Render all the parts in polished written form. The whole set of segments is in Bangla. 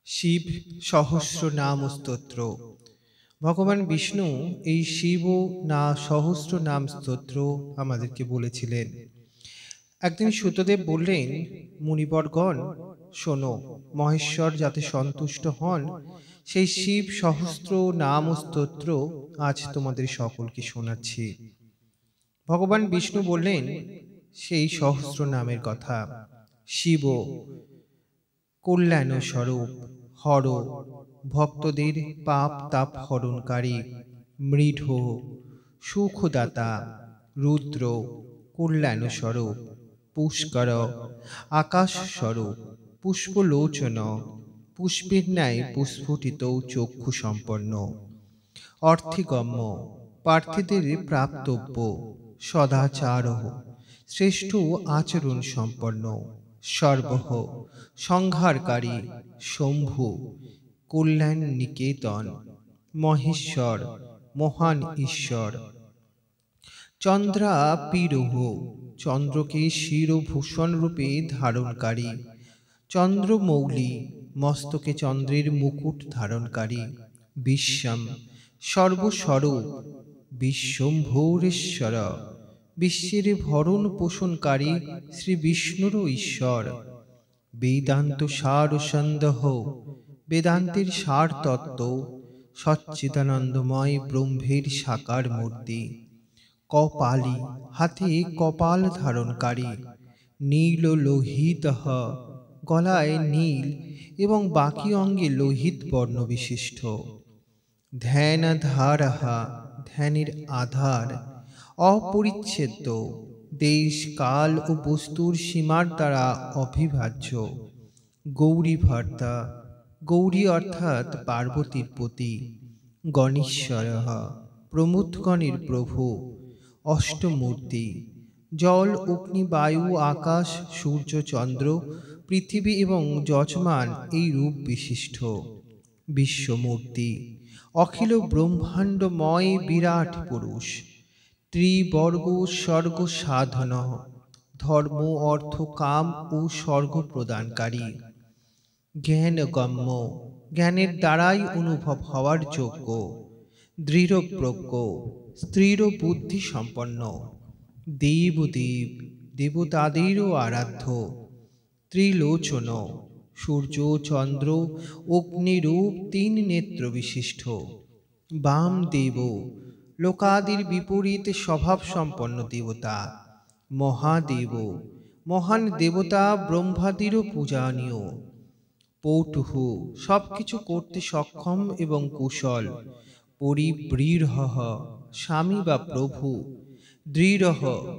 শিব সহস্র নাম স্তোত্র। ভগবান বিষ্ণু এই শিব না সহস্র নাম স্তোত্র আমাদেরকে বলেছিলেন। একদিন সুতদেব বললেন, মুনিবরগণ শোনো, মহেশ্বর যাতে সন্তুষ্ট হন সেই শিব সহস্র নাম স্তোত্র আজ তোমাদের সকলকে শোনাচ্ছি। ভগবান বিষ্ণু বললেন সেই সহস্র নামের কথা। শিব কল্যাণ স্বরূপ, হর ভক্তদের পাপ তাপ হরণকারী, মৃঢ সুখদাতা, রুদ্র কল্যাণ স্বরূপ, পুষ্কর আকাশ স্বরূপ, পুষ্পলোচন পুষ্পের ন্যায় পুস্ফুটিত চক্ষু সম্পন্ন, অর্থিগম্য প্রার্থীদের প্রাপ্তব্য, সদাচার শ্রেষ্ঠ আচরণ সম্পন্ন, সর্বহ সংহারকারী, শম্ভু কল্যাণ নিকেতন, মহেশ্বর মহান ঈশ্বর, চন্দ্রা পীরহ চন্দ্রকে শিরভূষণ রূপে ধারণকারী, চন্দ্রমৌলি মস্তকে চন্দ্রের মুকুট ধারণকারী, বিশ্বম সর্বস্বরূপ, বিশ্বম্ভরেশ্বর বিশ্বের ভরণ পোষণকারী শ্রী বিষ্ণুর ঈশ্বর, বেদান্ত সার সন্দেহ বেদান্তের সার তত্ত্ব, সচ্চিদানন্দময় ব্রহ্মের সাকার মূর্তি, কপালী হাতে কপাল ধারণকারী, নীল লোহিত গলায় নীল এবং বাকি অঙ্গে লোহিত বর্ণ বিশিষ্ট, ধ্যানাধারহা ধ্যানের আধার, অপরিচ্ছেদ্য দেশ কাল ও বস্তুর সীমার দ্বারা অবিভাজ্য, গৌরী ভর্তা গৌরী অর্থাৎ পার্বতীর পতি, গণেশ্বর প্রমথগণের প্রভু, অষ্টমূর্তি, জল অগ্নি বায়ু আকাশ সূর্য চন্দ্র পৃথিবী এবং যজমান এই রূপ বিশিষ্ট, বিশ্বমূর্তি, অখিল ব্রহ্মাণ্ডময় বিরাট পুরুষ, ত্রিবর্গ স্বর্গ সাধন, ধর্ম অর্থ কাম ও স্বর্গ প্রদানকারী, জ্ঞানগম্য জ্ঞানের দ্বারাই অনুভব হওয়ার যোগ্য, দৃঢ়প্রজ্ঞ স্থির বুদ্ধি সম্পন্ন, দেবদেব দেবতাদেরও আরাধ্য, ত্রিলোচন সূর্য চন্দ্র অগ্নিরূপ তিন নেত্র বিশিষ্ট, বামদেব লোকাদির বিপরীত স্বভাব সম্পন্ন দেবতা, মহাদেব মহান দেবতা ব্রহ্মাদিরও পূজনীয়, পৌটুহু সবকিছু করতে সক্ষম এবং কুশল, পরিবৃঢ় স্বামী বা প্রভু, দৃঢ়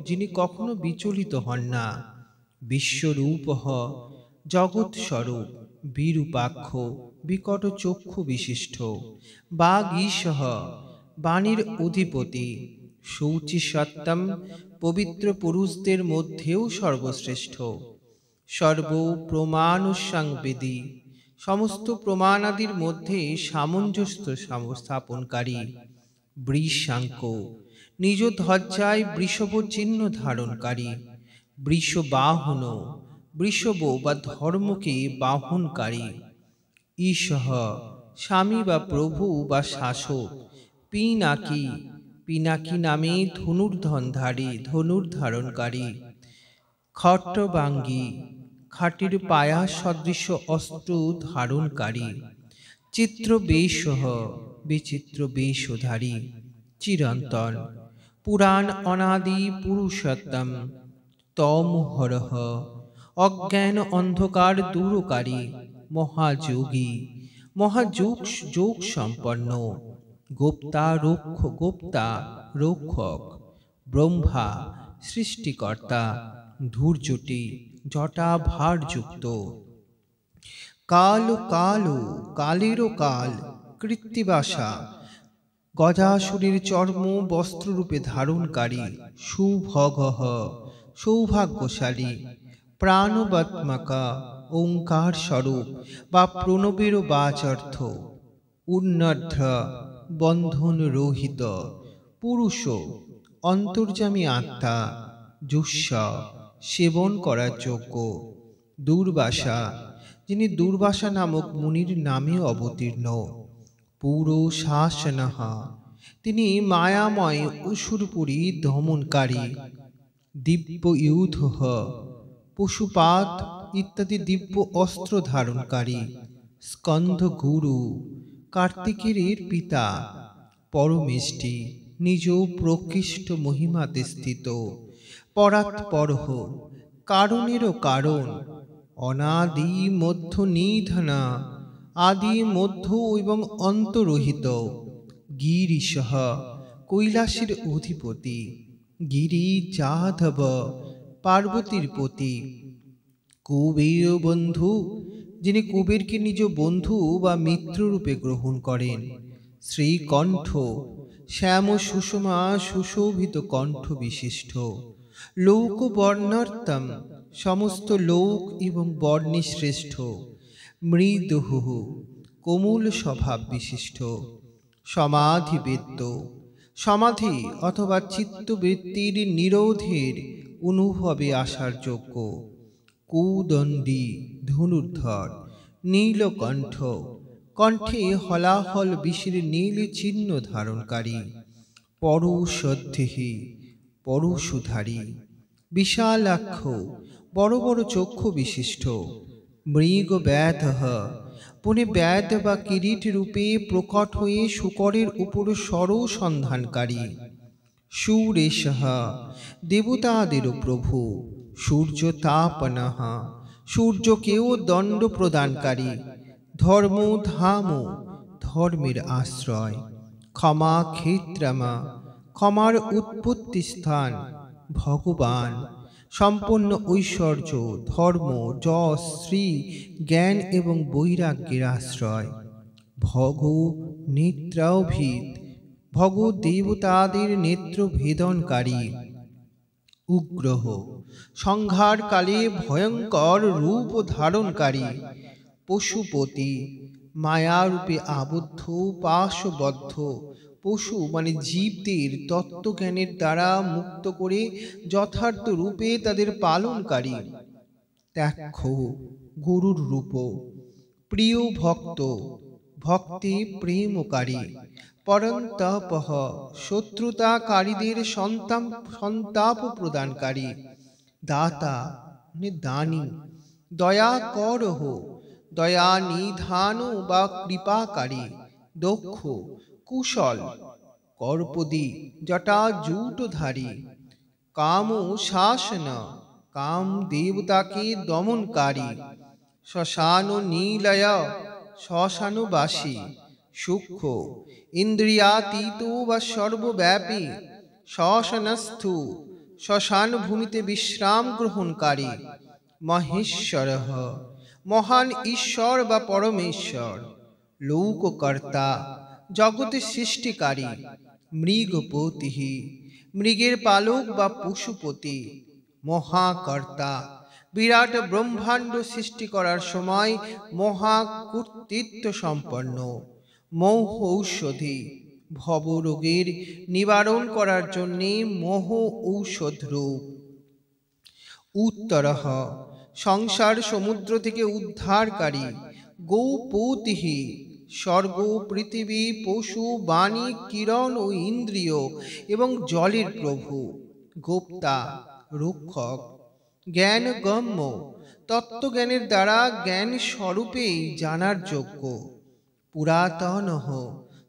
যিনি কখনো বিচলিত হন না, বিশ্বরূপ জগৎ স্বরূপ, বিরূপাক্ষ বিকট চক্ষু বিশিষ্ট, বাগীশ বাণীর অধিপতি, শৌচি সত্যম পবিত্র পুরুষদের মধ্যেও সর্বশ্রেষ্ঠ, সর্ব প্রমাণসাংবেদী সমস্ত প্রমাণাদির মধ্যে সামঞ্জস্য স্থাপনকারী, বৃষাঙ্ক নিজ ধ্বজায় বৃষভ চিহ্ন ধারণকারী, বৃষবাহন বৃষভ বা ধর্মকে বাহনকারী, ঈশঃ স্বামী বা প্রভু বা শাসক, পিনাকি পিনাকি নামে ধনুর্ধনধারী ধনুর্ধারণকারী, খট্টবাঙ্গী খাটির পায়া সদৃশ অস্ত্র ধারণকারী, চিত্রবেশঃ বিচিত্র বেশধারী, চিরন্তন পুরাণ অনাদি পুরুষোত্তম, তমহরহ অজ্ঞান অন্ধকার দূরকারী, মহাযোগী মহাযোগ যোগ সম্পন্ন, গোপ্তা রক্ষক, ব্রহ্মা সৃষ্টিকর্তা, ধূর্যটি জটা ভারযুক্ত, কাল কালেরও কাল, কৃত্তিবাসা গজাসুরের চর্ম বস্ত্ররূপে ধারণকারী, সুভগঃ সৌভাগ্যশালী, প্রাণবাত্মাকা ওঙ্কার স্বরূপ বা প্রণবেরও বাচার্থ, উন্নধ্র বন্ধন রহিত, পুরুষ অন্তর্যামী আত্মা, জুস্স সেবন করার যোগ্য, দুর্বাসা যিনি দুর্বাসা নামক মুনির নামে অবতীর্ণ। পুরো শাসনহা, তিনি মায়াময় অসুরপুরী দমনকারী। দিব্য ইউধ, পশুপাত ইত্যাদি দিব্য অস্ত্র ধারণকারী। স্কন্ধ গুরু, কার্তিকের পিতা। পরমেষ্টি, নিজ প্রকৃষ্ট মহিমাতে স্থিত। পরাৎপরঃ, কারণেরও কারণ। অনাদি মধ্য নিধনা, আদি মধ্য এবং অন্তরহিত। গিরিশঃ, কৈলাসের অধিপতি। গিরি যাদব, পার্বতীর পতি। কুবের বন্ধু, যিনি কুবেরকে নিজ বন্ধু বা মিত্ররূপে গ্রহণ করেন। শ্রীকণ্ঠ, শ্যাম সুষমা সুশোভিত কণ্ঠ বিশিষ্ট। লোকবর্ণার্তম, সমস্ত লোক এবং বর্ণে শ্রেষ্ঠ। মৃদুঃ, কোমল স্বভাব বিশিষ্ট। সমাধিবেদ্য, সমাধি অথবা চিত্তবৃত্তির নিরোধের অনুভবে আসার যোগ্য। কুদণ্ডী, ধনুর্ধর। নীলকণ্ঠ, কণ্ঠে হলাহল বিষের নীল চিহ্ন ধারণকারী। পরশোদ্ধি, পরশুধারী। বিশালাক্ষ, বড় বড় চক্ষু বিশিষ্ট। মৃগ ব্যাধঃ, পুনে ব্যাধ বা কিরীট রূপে প্রকট হয়ে শুকরের উপর সরসন্ধানকারী। সুরেশঃ, দেবতাদেরও প্রভু। সূর্য তাপনঃ, সূর্যকেও দণ্ড প্রদানকারী। ধর্মধাম, ধর্মের আশ্রয়। ক্ষমা ক্ষেত্রামা, ক্ষমার উৎপত্তি স্থান। ভগবান, সম্পন্ন ঐশ্বর্য, ধর্ম, যশ, শ্রী, জ্ঞান এবং বৈরাগ্যের আশ্রয়। ভগ নেত্রাভিদ, ভগ দেবতাদের নেত্র ভেদনকারী। উগ্রহ, সংহারকালে ভয়ঙ্কর রূপ ধারণকারী। পশুপতি, মায়ারূপে আবদ্ধ পাশবদ্ধ পশু মানে জীবদের তত্ত্বজ্ঞানের দ্বারা মুক্ত করে যথার্থ রূপে তাদের পালনকারী। ত্যাক্ষ, গুরুর রূপ। প্রিয় ভক্ত, ভক্তি প্রেমকারী। পরন্তপঃ, শত্রুতাকারীদের সন্তাপ প্রদানকারী। দাতা দানী। দয়া করহ, দয়া নিধান বা কৃপাকারী। দক্ষ, কুশল। কর্পদি, জটা জূটধারী। কাম শাসন, কাম দেবতাকে দমনকারী। শ্মশান নীলয়, শ্মশানবাসী। সূক্ষ্ম, ইন্দ্রিয়াতীত বা সর্বব্যাপী। শ্মশানস্থু, শ্মশান ভূমিতে বিশ্রাম গ্রহণকারী। মহেশ্বরঃ, মহান ঈশ্বর বা পরমেশ্বর। লোককর্তা, জগতের সৃষ্টিকারী। মৃগপতিঃ, মৃগের পালক বা পশুপতি। মহাকর্তা, বিরাট ব্রহ্মাণ্ড সৃষ্টি করার সময় মহাকর্তৃত্ব সম্পন্ন। মৌহ ঔষধি, ভবরোগের নিবারণ করার জন্যে মোহ ঔষধ রূপ। উত্তরঃ, সংসার সমুদ্র থেকে উদ্ধারকারী। গৌপতিঃ, স্বর্গ, পৃথিবী, পশু, বাণী, কিরণ ও ইন্দ্রিয় এবং জলের প্রভু। গোপ্তা, রক্ষক। জ্ঞানগম্য, তত্ত্বজ্ঞানের দ্বারা জ্ঞান স্বরূপেই জানার যোগ্য। পুরাতনঃ,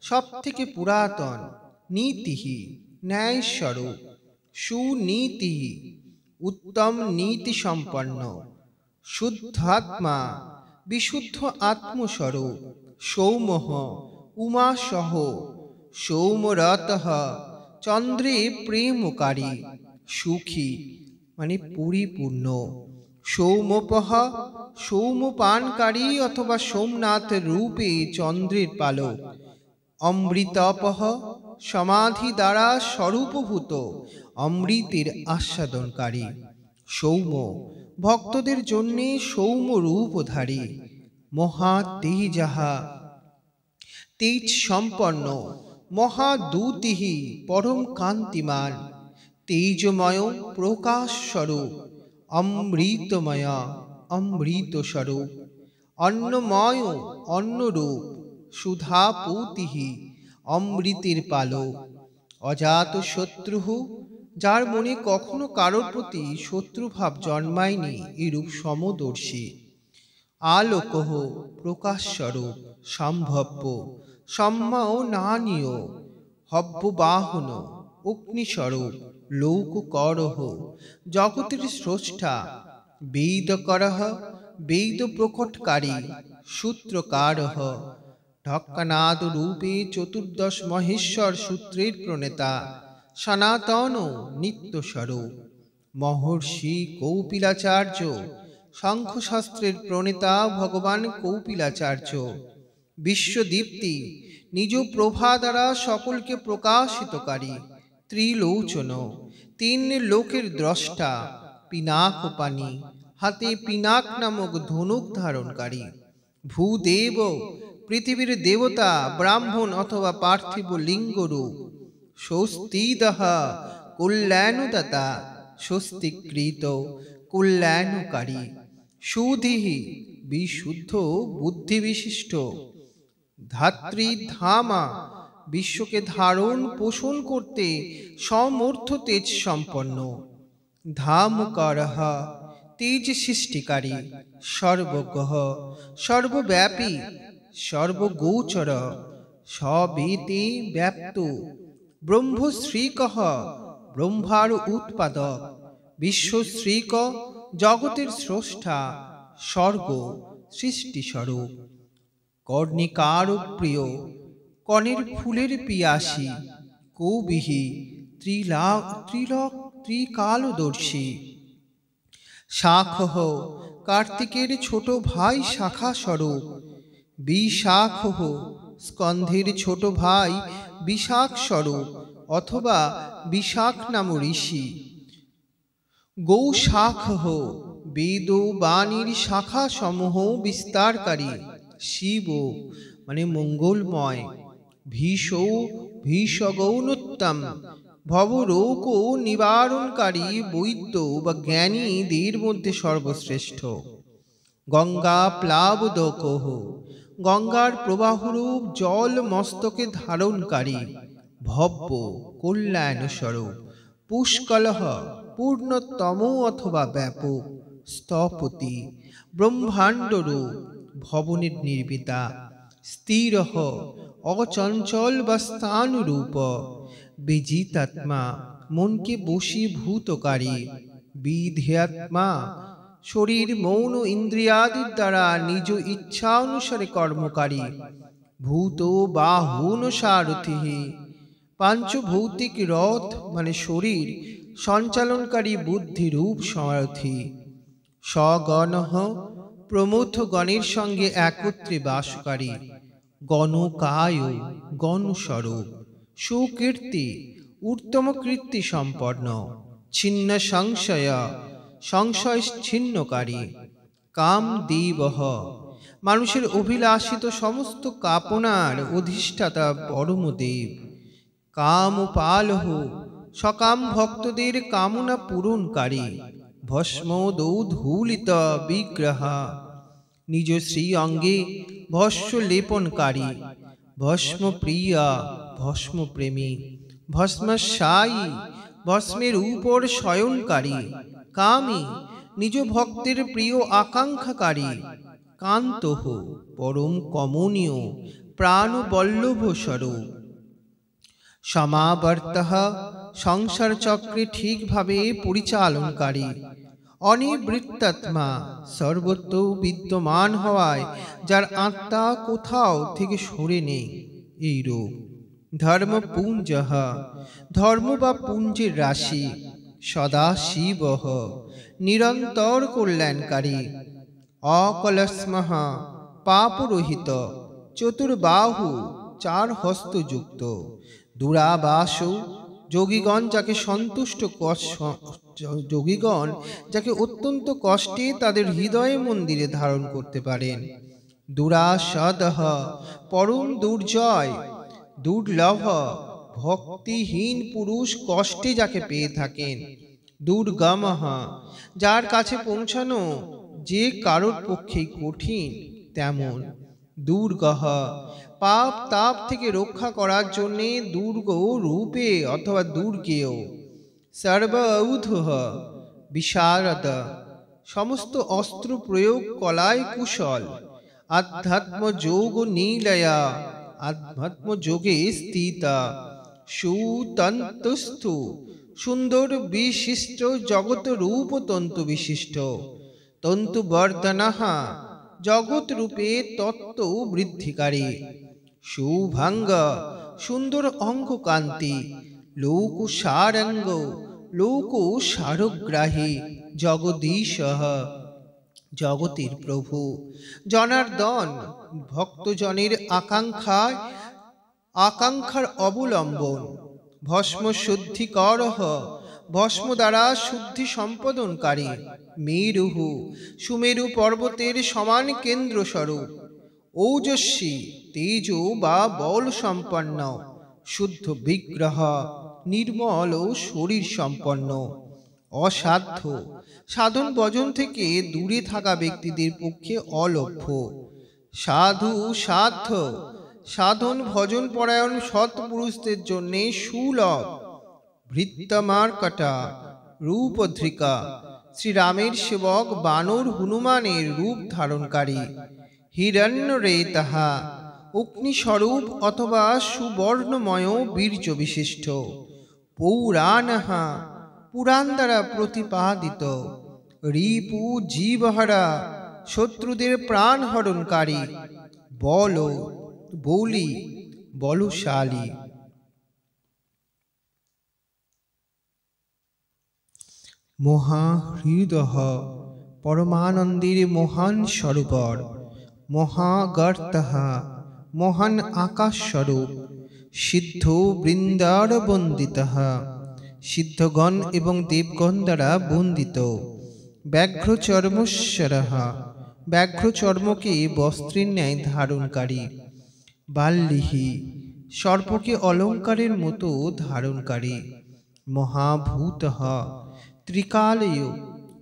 সব থেকে পুরাতন। নীতিঃ, ন্যায়স্বরূপ। সুনীতিঃ, উত্তম নীতি সম্পন্ন। শুদ্ধাত্মা, বিশুদ্ধ আত্মস্বরূপ। সৌমঃ, উমাসহ। সৌমরতঃ, চন্দ্রে প্রেমকারী। সুখী মানে পরিপূর্ণ। সৌমপঃ, সৌমপানকারী অথবা সোমনাথ রূপে চন্দ্রের পালক। অমৃতপঃ, সমাধি দ্বারা স্বরূপভূত অমৃতের আস্বাদনকারী। সৌম, ভক্তদের জন্য সৌম রূপধারী। মহাতেজঃ, তেজ সম্পন্ন। মহাদ্যুতিঃ, পরম কান্তিমান। তেজময়, প্রকাশ স্বরূপ। অমৃতময়, অমৃত স্বরূপ। অন্নময় অন্নরূপ সুধা পৌতিহি অমৃতের পালক। অজাত শত্রু, যার মনে কখনো কারোর প্রতি শত্রুভাব জন্মায়নি, এরূপ সমদর্শী। আলোকহ প্রকাশস্বরূপ সম্ভব্য সম্মাও নানীয় হব্যবাহন অগ্নিস্বরূপ লৌককরহ জগতের স্রষ্টা। বেদকরহ বেদ প্রকটকারী সূত্রকারহ ঢক্কানাদ রূপে চতুর্দশ মহেশ্বর সূত্রের প্রণেতা। সনাতন নিত্যস্বরূপ মহর্ষি কৌপিলাচার্য, সাংখ্যশাস্ত্রের প্রণেতা ভগবান কৌপিলাচার্য। বিশ্বদীপ্তি, নিজ প্রভা দ্বারা সকলকে প্রকাশিতকারী। ত্রিলোচন, তিন লোকের দ্রষ্টা। পিনাকপাণি, হাতে পিনাক নামক ধনুক ধারণকারী। ভূদেব, পৃথিবীর দেবতা, ব্রাহ্মণ অথবা পার্থিব লিঙ্গরূপ। স্বস্তিদহ, কল্যাণদাতা, স্বস্তিকৃত কল্যাণকারী। সুধীহি, বিশুদ্ধ বুদ্ধি বিশিষ্ট। ধাত্রী ধামা, বিশ্বকে ধারণ পোষণ করতে সমর্থ তেজ সম্পন্ন। ধামকরহ, তেজ সৃষ্টিকারী। সর্বজ্ঞ, সর্বব্যাপী, সর্বগোচর, সবেতে ব্যাপ্ত। ব্রহ্মশ্রীকঃ, ব্রহ্মার উৎপাদক। বিশ্বশ্রীক, জগতের স্রষ্টা। স্বর্গ, সৃষ্টিস্বরূপ। কর্ণিকার প্রিয়, কনের ফুলের পিয়াসী। কৌবিহি, ত্রিকালদর্শী। শাখহ, কার্তিকের ছোট ভাই শাখা স্বরূপ। বিশাখহ, স্কন্ধের ছোট ভাই বিশাখ স্বরূপ অথবা বিশাখ নাম ঋষি। গৌশাখহ, বেদ বাণীর শাখা সমূহ বিস্তারকারী। শিব মানে মঙ্গলময়। ভীষগৌনোত্তম, ভবরোগ নিবারণকারী বৈদ্য বা জ্ঞানীদের মধ্যে সর্বশ্রেষ্ঠ। গঙ্গা প্লাবদকহ, গঙ্গার প্রবাহরূপ জল মস্তকে ধারণকারী। ভব্য, কল্যাণ স্বরূপ। পুষ্কলহ, পূর্ণতম অথবা ব্যাপক। স্থপতি, ব্রহ্মাণ্ডরূপ, ভবনের নির্মিতা। স্থিরহ, অচঞ্চল বা স্থানরূপ। বিজিতাত্মা, মনকে বশীভূতকারী। বিধেয়াত্মা, শরীর মৌন ইন্দ্রিয়াদির দ্বারা নিজ ইচ্ছা অনুসারে কর্মকারী। ভূত বাহুন সারথি, পাঞ্চভৌতিক রথ মানে শরীর সঞ্চালনকারী বুদ্ধিরূপ সারথি। স্বগণঃ, প্রমথ গণের সঙ্গে একত্রে বাসকারী। গণকায়, গণস্বরূপ। সুকীর্তি, উত্তম কীর্তি সম্পন্ন। ছিন্ন সংশয়, সংশয় ছিন্নকারী। কামদেবঃ, মানুষের অভিলাষিত সমস্ত কামনার অধিষ্ঠাতা পরমদেব। কামপালহ, সকাম ভক্তদের কামনা পূরণকারী। ভস্ম দৌধূলিত বিগ্রহ, নিজ শ্রী অঙ্গে ভস্ম লেপনকারী। ভস্মপ্রিয়া, ভস্মপ্রেমী। ভস্মশায়ী, ভস্মের উপর শয়নকারী। কামী, নিজ ভক্তের প্রিয় আকাঙ্ক্ষাকারী। কান্তঃ, পরম কমনীয় প্রাণবল্লভ স্বরূপ। সমাবর্তঃ, সংসার চক্রে ঠিকভাবে পরিচালনকারী। অনিবৃত্তাত্মা, সর্বত্র বিদ্যমান হওয়ায় যার আত্মা কোথাও থেকে সরে নেই, এইরূপ। ধর্মপুঞ্জঃ, ধর্ম বা পুঞ্জের রাশি। সদাশিবঃ, নিরন্তর কল্যাণকারী। অকলস্মঃ, পাপরহিত। চতুর্বাহু, চার হস্তযুক্ত। দুরাবাস, যোগীগণ যাকে অত্যন্ত কষ্টে তাদের হৃদয় মন্দিরে ধারণ করতে পারেন। দুরাসদঃ, পরম দুর্জয় দুর্লভ। ভক্তিহীন পুরুষ কষ্টে যাকে পেয়ে থাকেন। দুর্গমঃ, যার কাছে পৌঁছানো যে কারোর পক্ষেই কঠিন। তেমন। দুর্গহ, পাপ তাপ থেকে রক্ষা করার জন্যে দুর্গ রূপে অথবা দুর্গেয়। সর্বৌধ, বিশারদ, সমস্ত অস্ত্র প্রয়োগ কলায় কুশল। আধ্যাত্ম যোগ নীলয়া, আধ্যাত্ম যোগে স্থিতা। সুতন্তুস্থু, সুন্দর বিশিষ্ট জগৎ রূপ তন্তু বিশিষ্ট। তন্তু বর্ধনাহা, জগৎ রূপে তত্ত্ব বৃদ্ধিকারী। শুভাঙ্গ, সুন্দর অঙ্গ কান্তি। লোক সারঙ্গ, লোক সারগ্রাহী। জগদীশ, জগতের প্রভু। জনার্দন, ভক্তজনের আকাঙ্ক্ষার অবলম্বন। ভস্ম শুদ্ধিকরহ, ভস্ম দ্বারা শুদ্ধি সম্পাদনকারী। মেরুহু, সুমেরু পর্বতের সমান কেন্দ্র স্বরূপ। ওজস্বী, তেজ বা বল সম্পন্ন। শুদ্ধ বিগ্রহ, নির্মল ও শরীর সম্পন্ন। অসাধ্য, সাধন ভজন থেকে দূরে থাকা ব্যক্তিদের পক্ষে অলভ্য। সাধু সাধ্য, সাধন ভজন পরায়ণ সৎপুরুষদের জন্য সুলভ। ভৃত্যমার্কটা, রূপধৃকা, শ্রীরামের সেবক বানর হনুমানের রূপ ধারণকারী। হিরণ্যরেতাহা, অগ্নিস্বরূপ অথবা সুবর্ণময় বীর্য বিশিষ্ট। পৌরাণহা, পুরাণ দ্বারা প্রতিপাদিত। রিপু জীবহারা, শত্রুদের প্রাণ হরণকারী। বল, বলি, বলশালী। মহাহৃদহ, পরমানন্দের মহান স্বরূপর। মহাগর্তঃ, মহান আকাশ স্বরূপ। সিদ্ধ বৃন্দার বন্দিতঃ, সিদ্ধগণ এবং দেবগণ দ্বারা বন্দিত। ব্যাঘ্র চর্মস্বরঃ, ব্যাঘ্র চর্মকে বস্ত্রের ন্যায় ধারণকারী। বাল্লিহি, সর্পকে অলঙ্কারের মতো ধারণকারী। মহাভূতঃ, ত্রিকালেয়,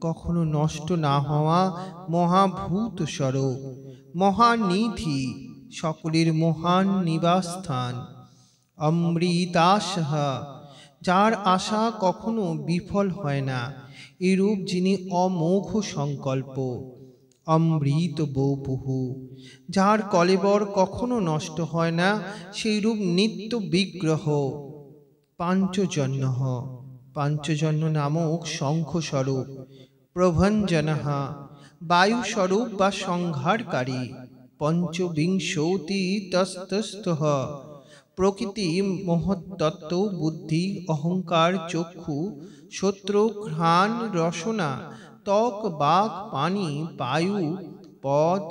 কখনো নষ্ট না হওয়া মহাভূত স্বরূপ। মহানিধি, সকলের মহান নিবাসস্থান। অমৃতাসহ, যার আশা কখনো বিফল হয় না, এরূপ যিনি অমোঘ সংকল্প। অমৃত বপুহু, যার কলেবর কখনো নষ্ট হয় না, সেইরূপ নিত্য বিগ্রহ। পাঞ্চজন্য, পাঞ্চজন্য নামক শঙ্খস্বরূপ। প্রভঞ্জনঃ, বায়ুস্বরূপ বা সংহারকারী। পঞ্চবিংশতিতস্তস্থ, প্রকৃতি, মহত্তত্ত্ব, বুদ্ধি, অহংকার, চক্ষু, শ্রোত্র, ঘ্রাণ, রসনা, ত্বক, বাক, পানি, বায়ু, পদ,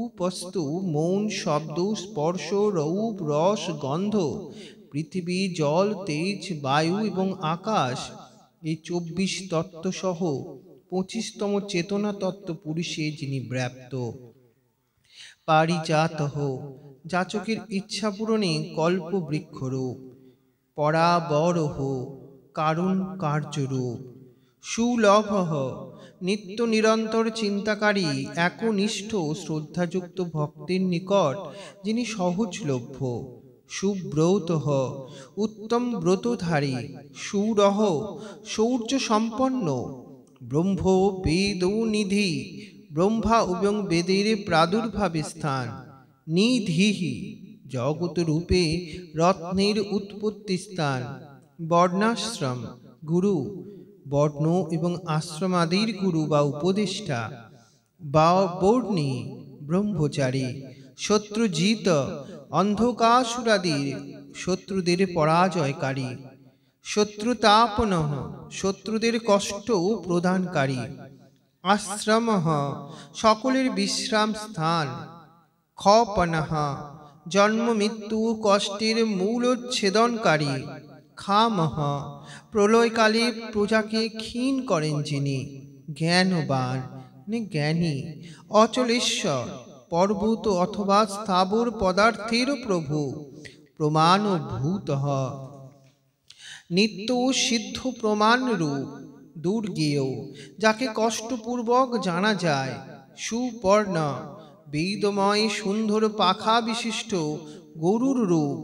উপস্তু, মৌন, শব্দ, স্পর্শ, রূপ, রস, গন্ধ, পৃথিবী, জল, তেজ, বায়ু এবং আকাশ, এই 24 তত্ত্ব সহ 25তম চেতনা তত্ত্ব পুরুষে যিনি ব্যাপ্ত। পারিজাতঃ, যাচকের ইচ্ছা পূরণে কল্প বৃক্ষরূপ। পরাবরহ, কারণ কার্যরূপ। সুলভঃ, নিত্য নিরন্তর চিন্তাকারী, একনিষ্ঠ শ্রদ্ধাযুক্ত ভক্তের নিকট যিনি সহজলভ্য। সুব্রতঃ, উত্তম ব্রতধারী। সুরহ, শৌর্য সম্পন্ন। ব্রহ্ম বেদ নিধি, ব্রহ্মা এবং বেদের প্রাদুর্ভাব স্থান। নিধিহি, জগৎ রূপে রত্নের উৎপত্তি স্থান। বর্ণাশ্রম, গুরু, বর্ণ এবং আশ্রমাদির গুরু বা উপদেষ্টা। বা বর্ণী, ব্রহ্মচারী। শত্রুজিত, অন্ধকাসুরাদির শত্রুদের পরাজয়কারী। শত্রুতাপনঃ, শত্রুদের কষ্ট প্রদানকারী। আশ্রমঃ, সকলের বিশ্রাম স্থান। ক্ষপনঃ, জন্ম মৃত্যু কষ্টের মূলোচ্ছেদনকারী। খামঃ, প্রলয়কালে প্রজাকে ক্ষীণ করেন যিনি। জ্ঞানবান, জ্ঞানী। অচলেশ্বর, পর্বত অথবা স্থাবর পদার্থের প্রভু। প্রমাণভূতঃ, নিত্য সিদ্ধ প্রমাণ রূপ। দুর্গেয়, যাকে কষ্টপূর্বক জানা যায়। সুপর্ণ, বেদময় সুন্দর পাখা বিশিষ্ট গরুর রূপ,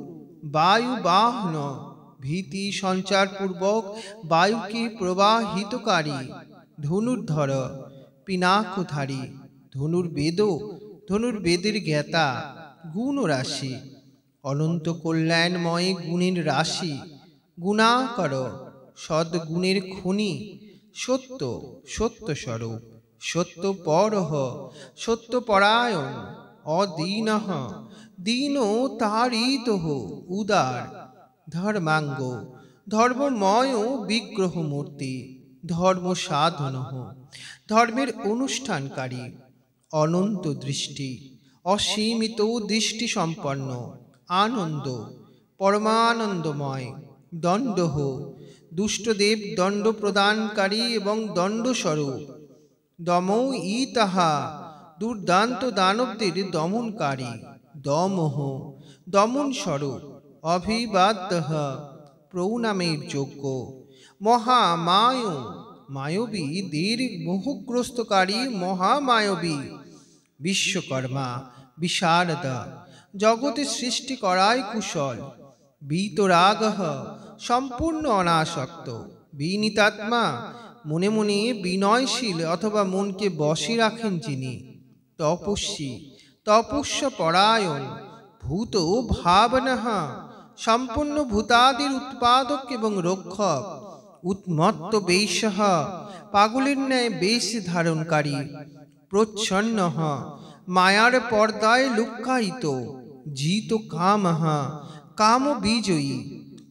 বায়ু বাহন, ভীতি সঞ্চারপূর্বক বায়ুকে প্রবাহিতকারী, ধনুর্ধর, পিনাকধারী, ধনুর্বেদের জ্ঞাতা, গুণ রাশি, অনন্ত কল্যাণময় গুণের রাশি, গুণাকর, সদ্গুণের খনি, সত্য, সত্যস্বরূপ, সত্যপরহ, সত্যপরায়ণ, অদীনঃ, দীনো তারিতঃ, উদার, ধর্মাঙ্গ, ধর্মময় বিগ্রহমূর্তি, ধর্ম সাধনঃ, ধর্মের অনুষ্ঠানকারী, অনন্ত দৃষ্টি, অসীমিত দৃষ্টি সম্পন্ন, আনন্দ, পরমানন্দময়, দণ্ডঃ, দুষ্টদেব দণ্ড প্রদানকারী এবং দণ্ডস্বরূপ, দমৌ ইতাহা, দুর্দান্ত দানবদের দমনকারী, দমঃ, দমন স্বরূপ, অভিবাদ্যঃ, প্রণামের যোগ্য, মহামায়, মায়বী, দীর মোহগ্রস্তকারী মহামায়বী, বিশ্বকর্মা, বিশারদা, জগতে সৃষ্টি করায় কুশল, বীতরাগঃ, সম্পূর্ণ অনাসক্ত, বিনীতাত্মা, মনে মনে বিনয়শীল অথবা মনকে বশে রাখেন যিনি, তপস্বী, তপস্যপরায়ণ, ভূত ভাবনঃ, সম্পূর্ণ ভূতাদির উৎপাদক এবং রক্ষক, উন্মত্ত বেশঃ, পাগলের ন্যায় বেশ ধারণকারী, প্রচ্ছন্নঃ, মায়ার পর্দায় লুক্কায়িত, জিত কামঃ, কাম বিজয়ী,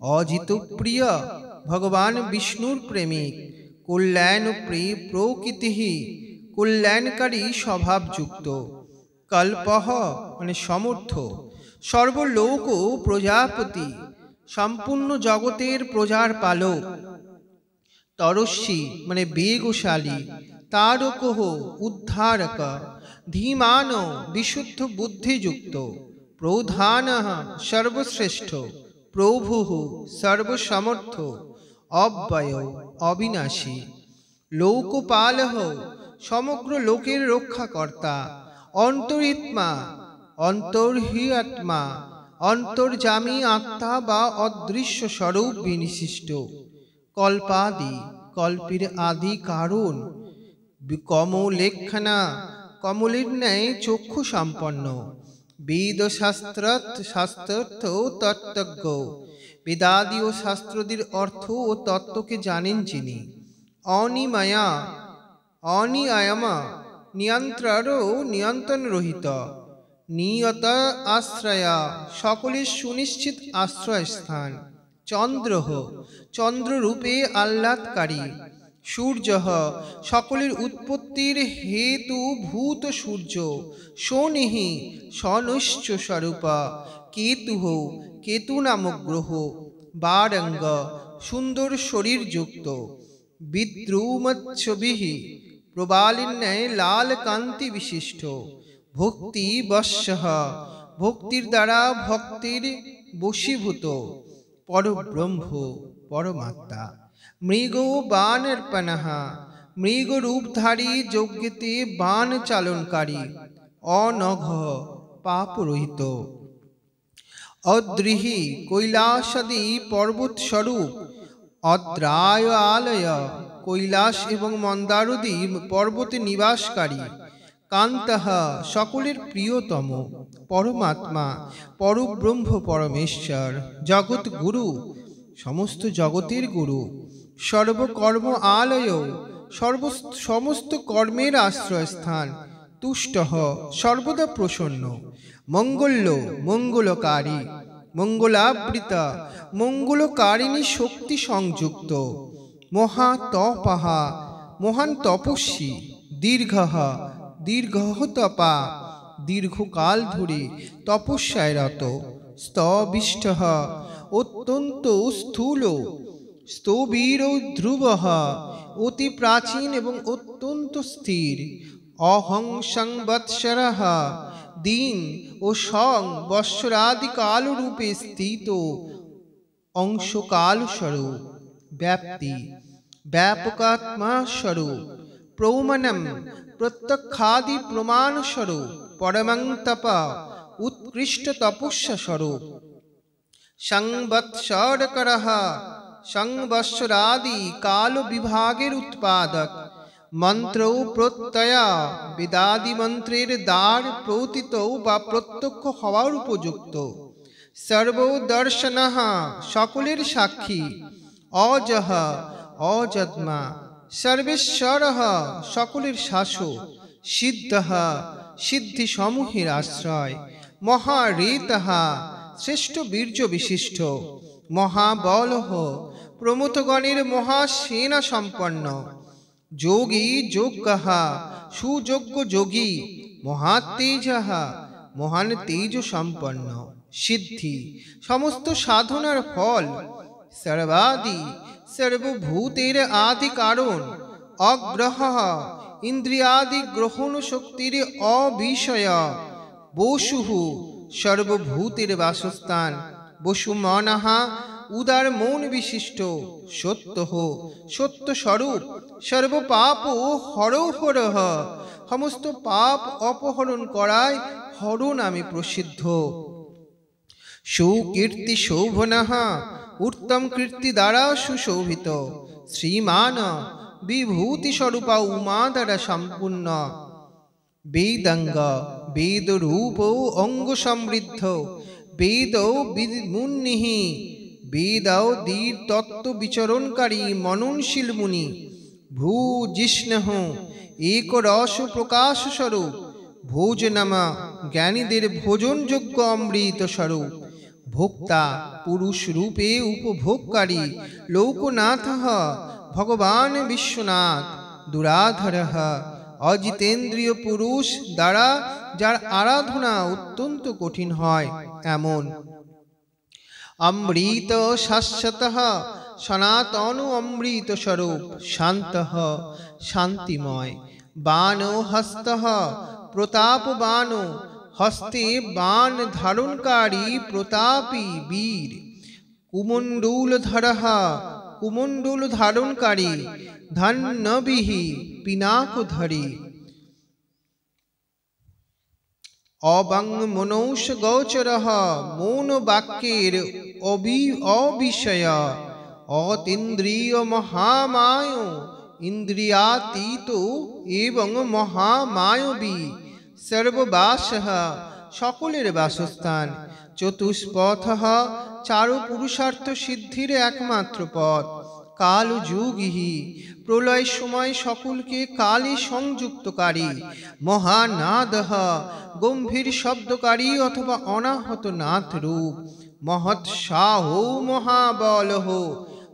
অজিত প্রিয়, ভগবান বিষ্ণুর প্রেমিক, কল্যাণ প্রকৃতি, কল্যাণকারী স্বভাবযুক্ত, কল্পঃ মানে সমর্থ, সর্বলোক প্রজাপতি, সম্পূর্ণ জগতের প্রজার পালক, তরস্বী মানে বেগশালী, তারকঃ উদ্ধারক, ধীমান বিশুদ্ধ বুদ্ধিযুক্ত, প্রধানঃ সর্বশ্রেষ্ঠ, প্রভুঃ সর্বসমর্থ, অব্যয় অবিনাশী, লোকপালঃ সমগ্র লোকের রক্ষাকর্তা, অন্তরিত্মা, অন্তর্হিয়াত্মা, অন্তর্যামী আত্মা বা অদৃশ্য স্বরূপ বিশিষ্ট, কল্পাদি, কল্পের আদি কারণ, কমলেক্ষণা, কমলের ন্যায় চক্ষু সম্পন্ন, বেদ শাস্ত্রার্থ তত্ত্বজ্ঞ, বেদাদি ও শাস্ত্রদের অর্থ ও তত্ত্বকে জানেন যিনি, অনিমায়া, অনিয়ামা, নিয়ন্ত্রণ ও নিয়ন্ত্রণ রহিত, নিয়ত আশ্রয়া, সকলের সুনিশ্চিত আশ্রয়স্থান, চন্দ্রঃ চন্দ্ররূপে আহ্লাদকারী, সূর্যঃ সকলের উৎপত্তির হেতু ভূত সূর্য, শনিঃ সনৈশ্চ স্বরূপ, কেতুঃ কেতু নামক গ্রহ, বারঙ্গ সুন্দর শরীরযুক্ত, বিদ্রুমচ্ছবিঃ প্রবালের ন্যায় লাল কান্তি বিশিষ্ট, ভক্তি বশ্যঃ ভক্তির দ্বারা ভক্তের বশীভূত, পরব্রহ্ম পরমাত্মা, মৃগ বাণর্পণঃ মৃগ রূপধারী, যজ্ঞেতে বাণ চালনকারী, অনঘ পাপরহিত, অদ্রিহি কৈলাসাদি পর্বত স্বরূপ, অদ্রায় আলয় কৈলাস এবং মন্দারদি পর্বতে নিবাসকারী, কান্তঃ সকলের প্রিয়তম, পরমাত্মা পরব্রহ্ম পরমেশ্বর, জগৎ গুরু সমস্ত জগতের গুরু, সর্বকর্ম আলয় সমস্ত কর্মের আশ্রয়স্থান, তুষ্টঃ সর্বদা প্রসন্ন, মঙ্গল্য মঙ্গলকারী, মঙ্গলাবৃতা মঙ্গলকারিণী শক্তি সংযুক্ত, মহাতপঃ মহান তপস্বী, দীর্ঘঃ দীর্ঘঃ তপা দীর্ঘকাল ধরে তপস্যায় রত, স্তবিষ্ঠঃ অত্যন্ত স্থূল, স্থবির ধ্রুবঃ অতি প্রাচীন এবং অত্যন্ত স্থির, অহং সংবৎসরঃ দিন ও সং বৎসরাদি কালরূপে স্থিত, অংশকাল স্বরূপ, ব্যাপ্তি ব্যাপকাত্মা স্বরূপ, প্রমাণম প্রত্যক্ষাদি প্রমাণ স্বরূপ, পরমং তপ উৎকৃষ্ট তপস্যা স্বরূপ। সংবৎসরকরঃ সংবৎসরাদি কাল বিভাগের উৎপাদক। মন্ত্র প্রত্যয়া বেদাদি মন্ত্রের দ্বার প্রতীত বা প্রত্যক্ষ হওয়ার উপযুক্ত। সর্বদর্শনঃ সকলের সাক্ষী। অজঃ অযদ্মা সর্বেশ্বরঃ সকলের শাসক। সিদ্ধঃ সিদ্ধি সমূহের আশ্রয়। মহারেতঃ শ্রেষ্ঠ বীর্য বিশিষ্ট। মহাবলঃ প্রমথগণের মহাসেনা সম্পন্ন। যোগী যোগ্যঃ সুযোগ্য যোগী। মহাতেজঃ মহান তেজ সম্পন্ন। সিদ্ধি সমস্ত সাধনার ফল। সর্বাদি সর্বভূতের আদি কারণ। অগ্রহ ইন্দ্রিয়াদি গ্রহণ শক্তির অবিষয়। বসুঃ সর্বভূতের বাসস্থান। বসুমনঃ উদার মন বিশিষ্ট। সত্যঃ সত্য স্বরূপ। সর্বপাপ হরঃ সমস্ত পাপ অপহরণ করায় হর নামে প্রসিদ্ধ। সুকীর্তি শোভনঃ উত্তম কীর্তি দ্বারা সুশোভিত। শ্রীমান বিভূতি স্বরূপা উমা দ্বারা সম্পূর্ণ। বেদাঙ্গ বেদরূপ অঙ্গ সমৃদ্ধ। বেদ মুনিঃ বেদাদির তত্ত্ব বিচরণকারী মননশীল মুনি। ভূজিষ্ণুঃ এক রস প্রকাশ স্বরূপ। ভোজনম জ্ঞানীদের ভোজনযোগ্য অমৃত স্বরূপ। ভোক্তা পুরুষ রূপে উপভোগকারী। লোকনাথঃ ভগবান বিশ্বনাথ। দুরাধরঃ অজিতেন্দ্রিয় পুরুষ দ্বারা যার আরাধনা অত্যন্ত কঠিন হয় এমন। অমৃত শাশ্বতঃ সনাতন অমৃত স্বরূপ। শান্তঃ শান্তিময়। বানো হস্তঃ প্রতাপবান। হস্তে বাণ ধারণকারী প্রতাপী বীর। কুমণ্ডূলধরঃ কুমণ্ডূল ধারণকারী। ধন্যবিঃ পিনাকধরী। অবাঙ্মনৌষ গোচরঃ মৌন বাক্যের অবিষয়। অতীন্দ্রিয় মহামায় ইন্দ্রিয়াতীত এবং মহামায়বী। সর্ববাসঃ সকলের বাসস্থান। চতুষ্পথঃ চারু পুরুষার্থ সিদ্ধির একমাত্র পথ। কালযুগীঃ প্রলয় সময় সকলকে কালে সংযুক্তকারী। মহানাদঃ গম্ভীর শব্দকারী অথবা অনাহত নাথ রূপ। মহৎসাহ মহাবলঃ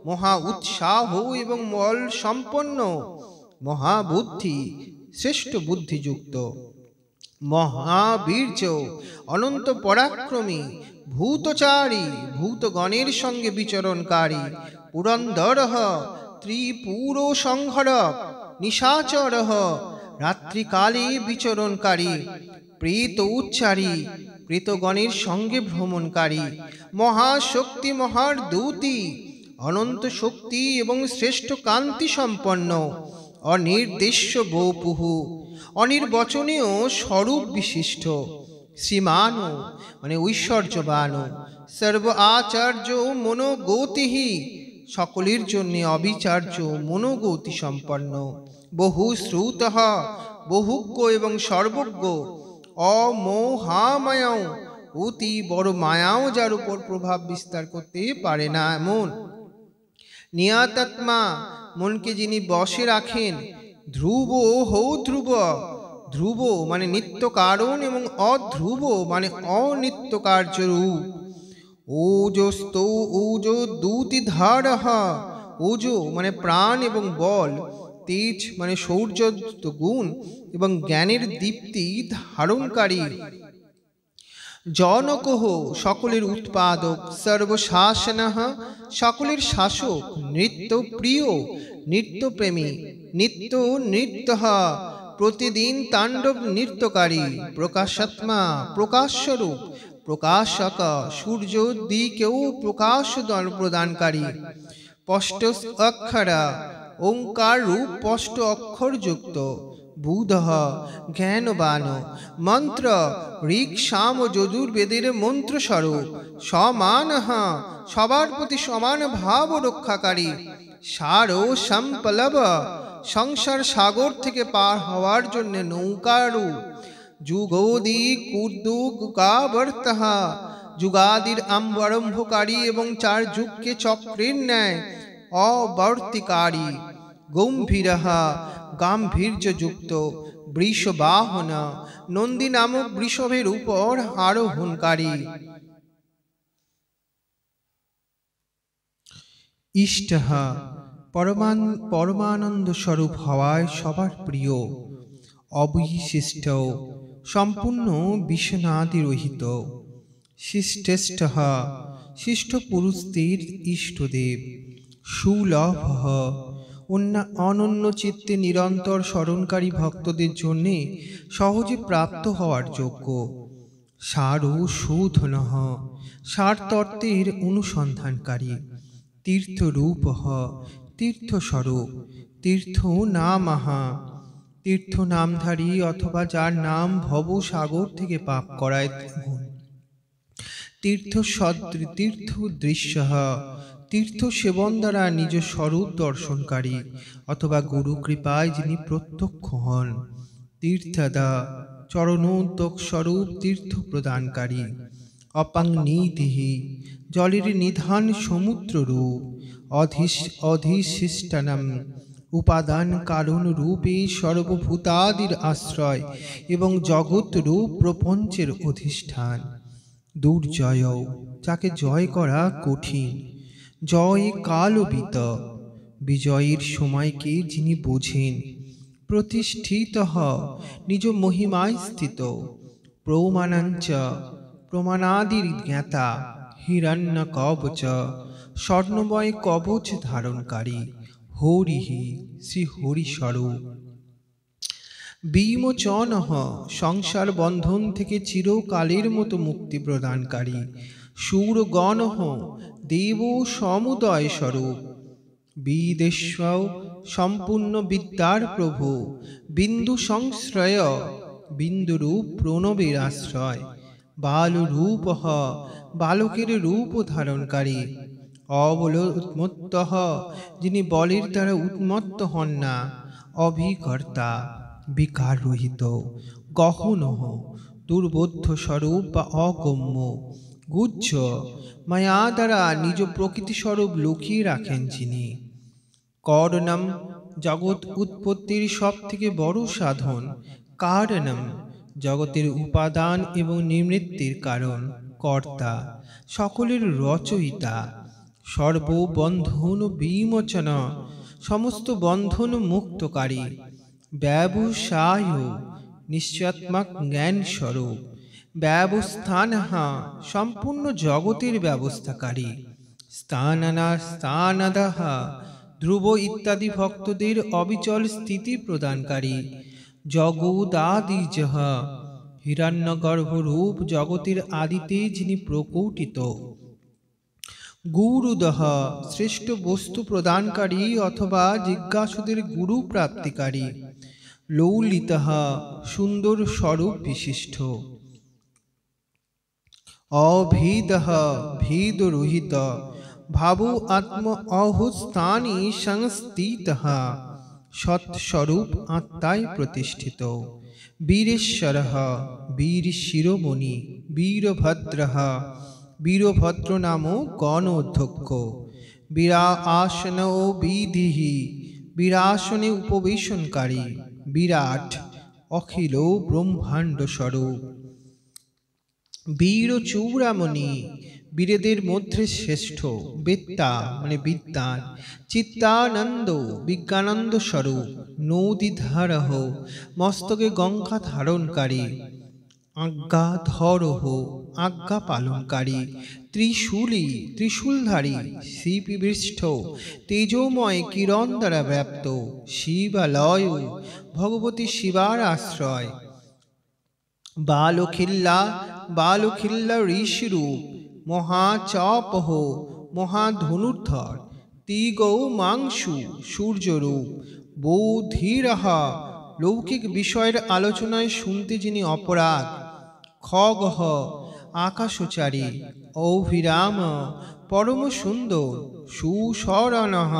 মহা উৎসাহ এবং বল সম্পন্ন। মহাবুদ্ধি শ্রেষ্ঠ বুদ্ধিযুক্ত। মহাবীর্য অনন্ত পরাক্রমী। ভূতচারী ভূতগণের সঙ্গে বিচরণকারী। পুরন্দরঃ ত্রিপুর সংহরক। নিশাচরঃ রাত্রিকালে বিচরণকারী। প্রেত উচ্চারী প্রেতগণের সঙ্গে ভ্রমণকারী। মহাশক্তি মহাদূতী অনন্ত শক্তি এবং শ্রেষ্ঠ কান্তি সম্পন্ন। অনির্দেশ্য বপুঃ অনির্বচনীয় স্বরূপ বিশিষ্ট। শ্রীমান মানে ঐশ্বর্যবান। সর্ব আচার্য মনোগতিঃ সকলের জন্য অবিচার্য মনোগতি সম্পন্ন। বহু শ্রুতঃ বহুজ্ঞ এবং সর্বজ্ঞ। অমোহাময় অতি বড় মায়াও যার উপর প্রভাব বিস্তার করতে পারে না এমন। নিয়তাত্মা মনকে যিনি বশে রাখেন। ধ্রুব হৌ ধ্রুব ধ্রুব মানে নিত্য কারণ এবং অধ্রুব মানে অনিত্য কার্যরূপ। ওজস্তৌ ওজ দ্যুতিধারঃ ওজো মানে প্রাণ এবং বল। তেজ মানে শৌর্য গুণ এবং জ্ঞানের দীপ্তি ধারণকারী। জনকঃ সকলের উৎপাদক। সর্বশাসনঃ সকলের শাসক। নৃত্য প্রিয় নৃত্যপ্রেমী। নিত্য নৃত্যঃ প্রতিদিন তাণ্ডব নৃত্যকারী। প্রকাশাত্মা প্রকাশস্বরূপ। প্রকাশক সূর্য দিকেও প্রকাশ প্রদানকারী। স্পষ্ট অক্ষর ওঙ্কার রূপ স্পষ্ট অক্ষর যুক্ত। বুধ জ্ঞানবান, মন্ত্র ঋক সাম ও যজুর্বেদের মন্ত্রস্বরূপ, সমান সবার প্রতি সমান ভাব রক্ষাকারী, সার ও সম্পলব সংসার সাগর থেকে পার হওয়ার জন্য নৌকারু, যুগোদি কুর্দুগাবর্তঃ যুগাদির আরম্ভকারী এবং 4 যুগকে চক্রের ন্যায় অবর্তিকারী, গম্ভীর গাম্ভীর্যযুক্ত, বৃষবাহন নন্দী নামক বৃষভের উপর আরোহণকারী, ইষ্ট পরমানন্দ স্বরূপ হওয়ায় সবার প্রিয়, অবিশিষ্ট সম্পূর্ণ বিষণাদি রহিত, শিষ্টেষ্ঠ শিষ্ট পুরুষদের ইষ্টদেব, সুলভ অনন্য চিত্তে নিরন্তর স্মরণকারী ভক্তদের জন্যে সহজে প্রাপ্ত হওয়ার যোগ্য, সার ও শোধন সারতত্ত্বের অনুসন্ধানকারী, তীর্থরূপ তীর্থস্বরূপ, তীর্থ নামহা তীর্থ নামধারী অথবা যার নাম ভবসাগর থেকে পাপ করায়, তীর্থ দৃশ্য তীর্থ সেবন দ্বারা নিজ স্বরূপ দর্শনকারী অথবা গুরু কৃপায় যিনি প্রত্যক্ষ হন, তীর্থদা চরণোদ্যোগ স্বরূপ তীর্থ প্রদানকারী, অপাংনিধিহি জলের নিধান সমুদ্র রূপ, অধিষ্ঠিষ্টানম উপাদান কারণ রূপে সর্বভূতাদির আশ্রয় এবং জগৎ রূপ প্রপঞ্চের অধিষ্ঠান, দুর্জয় যাকে জয় করা কঠিন, জয় কালবিত বিজয়ের সময়কে যিনি বোঝেন, প্রতিষ্ঠিত নিজ মহিমায় স্থিত, প্রমাণাঞ্চ প্রমাণাদির জ্ঞাতা, হিরণ্য কবচ স্বর্ণময় কবচ ধারণকারী, হরিহি শ্রী হরিস্বরূপ, বিমোচন সংসার বন্ধন থেকে চিরকালের মতো মুক্তি প্রদানকারী, সুরগণ দেব সমুদয় স্বরূপ, বিদেশ্ব সম্পূর্ণ বিদ্যার প্রভু, বিন্দু সংশ্রয় বিন্দুরূপ প্রণবের আশ্রয়, বালরূপ বালকের রূপ ধারণকারী, অবল উন্মত্ত যিনি বলের দ্বারা উন্মত্ত হন না, অভিকর্তা বিকার রহিত, গহন দুর্বোধ্য স্বরূপ বা অগম্য, গুহ্য মায়া দ্বারা নিজ প্রকৃতি স্বরূপ লুকিয়ে রাখেন যিনি, করণম জগৎ উৎপত্তির সব থেকে বড় সাধন, কারণম জগতের উপাদান এবং নিবৃত্তির কারণ, কর্তা সকলের রচয়িতা, সর্ববন্ধন বিমোচন সমস্ত বন্ধন মুক্তকারী, ব্যবসায় নিশ্চয়াত্মক জ্ঞান স্বরূপ, ব্যবস্থান সম্পূর্ণ জগতের ব্যবস্থাকারী, স্থানাদাহ ধ্রুব ইত্যাদি ভক্তদের অবিচল স্থিতি প্রদানকারী, জগদাদিজ হিরণ্যগর্ভরূপ জগতের আদিতে যিনি প্রকটিত, গুরুদহ শ্রেষ্ঠ বস্তু প্রদানকারী অথবা জিজ্ঞাসুদের গুরু প্রাপ্তিকারী, লৌলিত সুন্দর স্বরূপ বিশিষ্ট, অভেদ ভেদ রহিত, ভাব আত্ম অহুস্থানি সংস্থিত, সৎস্বরূপ আত্মায় প্রতিষ্ঠিত, বীরেশ্বর বীর শিরোমণি, বীরভদ্র বীরভদ্র নাম গণ অধ্যক্ষ, বীরা আসন ও বিধিহি বীরাসনে উপবেশনকারী, বিরাট অখিল ব্রহ্মাণ্ড স্বরূপ, বীর চূড়ামণি বীরেদের মধ্যে শ্রেষ্ঠ, বেত্তা মানে বিদ্যান, চিত্তানন্দ বিজ্ঞানন্দ স্বরূপ, নদীধারহ মস্তকে গঙ্গা ধারণকারী, আজ্ঞাধরহ আজ্ঞা পালনকারী, ত্রিশূলী ত্রিশূলধারী, শিববিষ্ট তেজোময় কিরণ দ্বারা ব্যাপ্ত, শিবালয় ভগবতী শিবার আশ্রয়, বালখিল্লা ঋষিরূপ, মহাচপহ মহাধনুর্ধর, তিগৌ মাংসু সূর্যরূপ, বৌধিরহ লৌকিক বিষয়ের আলোচনায় শুনতে যিনি অপরাগ। খগহ আকাশচারী, অভিরাম পরম সুন্দর, সুশরণঃ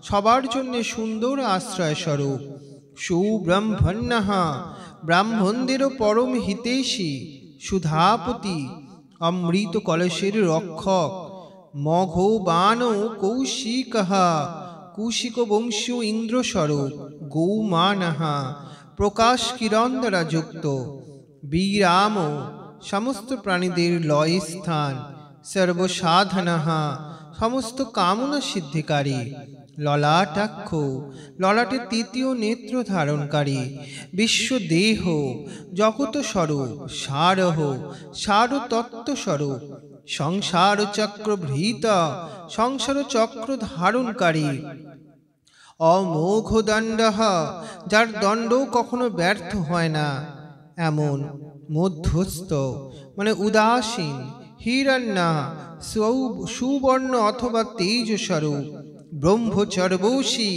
সবার জন্য সুন্দর আশ্রয় স্বরূপ। সুব্রহ্মণ্যঃ ব্রাহ্মণদেরও পরম হিতৈষী, সুধাপতি অমৃত কলসের রক্ষক। মঘবান কৌশিকঃ কৌশিক বংশীয় ইন্দ্রস্বরূপ। গৌমানঃ প্রকাশ কিরণ দ্বারা যুক্ত। বিরাম সমস্ত প্রাণীদের লয় স্থান। সর্বসাধনঃ সমস্ত কামনা সিদ্ধিকারী। ললাটাক্ষ ললাটে তৃতীয় নেত্র ধারণকারী। বিশ্বদেহ জগত স্বরূপ। সারহ সার তত্ত্বস্বরূপ। সংসার চক্র ভৃত সংসার চক্র ধারণকারী। অমোঘ দণ্ডঃ যার দণ্ড কখনো ব্যর্থ হয় না এমন। মধ্যস্থ মানে উদাসীন। হিরণ্যা সুবর্ণ অথবা তেজ স্বরূপ। ব্রহ্মচর্বশী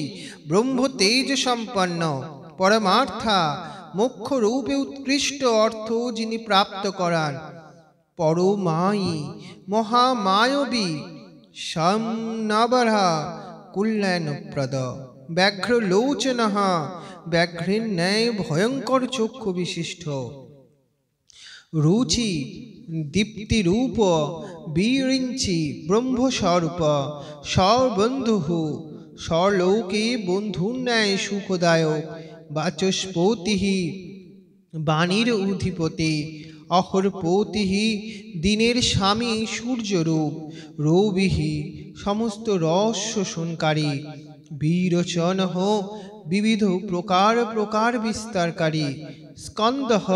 ব্রহ্ম তেজ সম্পন্ন। পরমার্থা মোক্ষ রূপে উৎকৃষ্ট অর্থ যিনি প্রাপ্ত করান। পরমায়ী মহামায়বী। সমনবরা কল্যাণপ্রদ। ব্যাঘ্রলোচনঃ ব্যাঘ্রের ন্যায় ভয়ঙ্কর চক্ষু বিশিষ্ট। রুচি দীপ্তিরূপ বিরিঞ্চি ব্রহ্মস্বরূপ। সবন্ধু স্বলোকে বন্ধুর ন্যায় সুখদায়ক। বাচস্পতি বাণীর অধিপতি। অহরপতি দিনের স্বামী সূর্যরূপ। রবিহি সমস্ত রস শোষণকারী। বিরোচনঃ বিবিধ প্রকার প্রকার বিস্তারকারী। স্কন্দঃ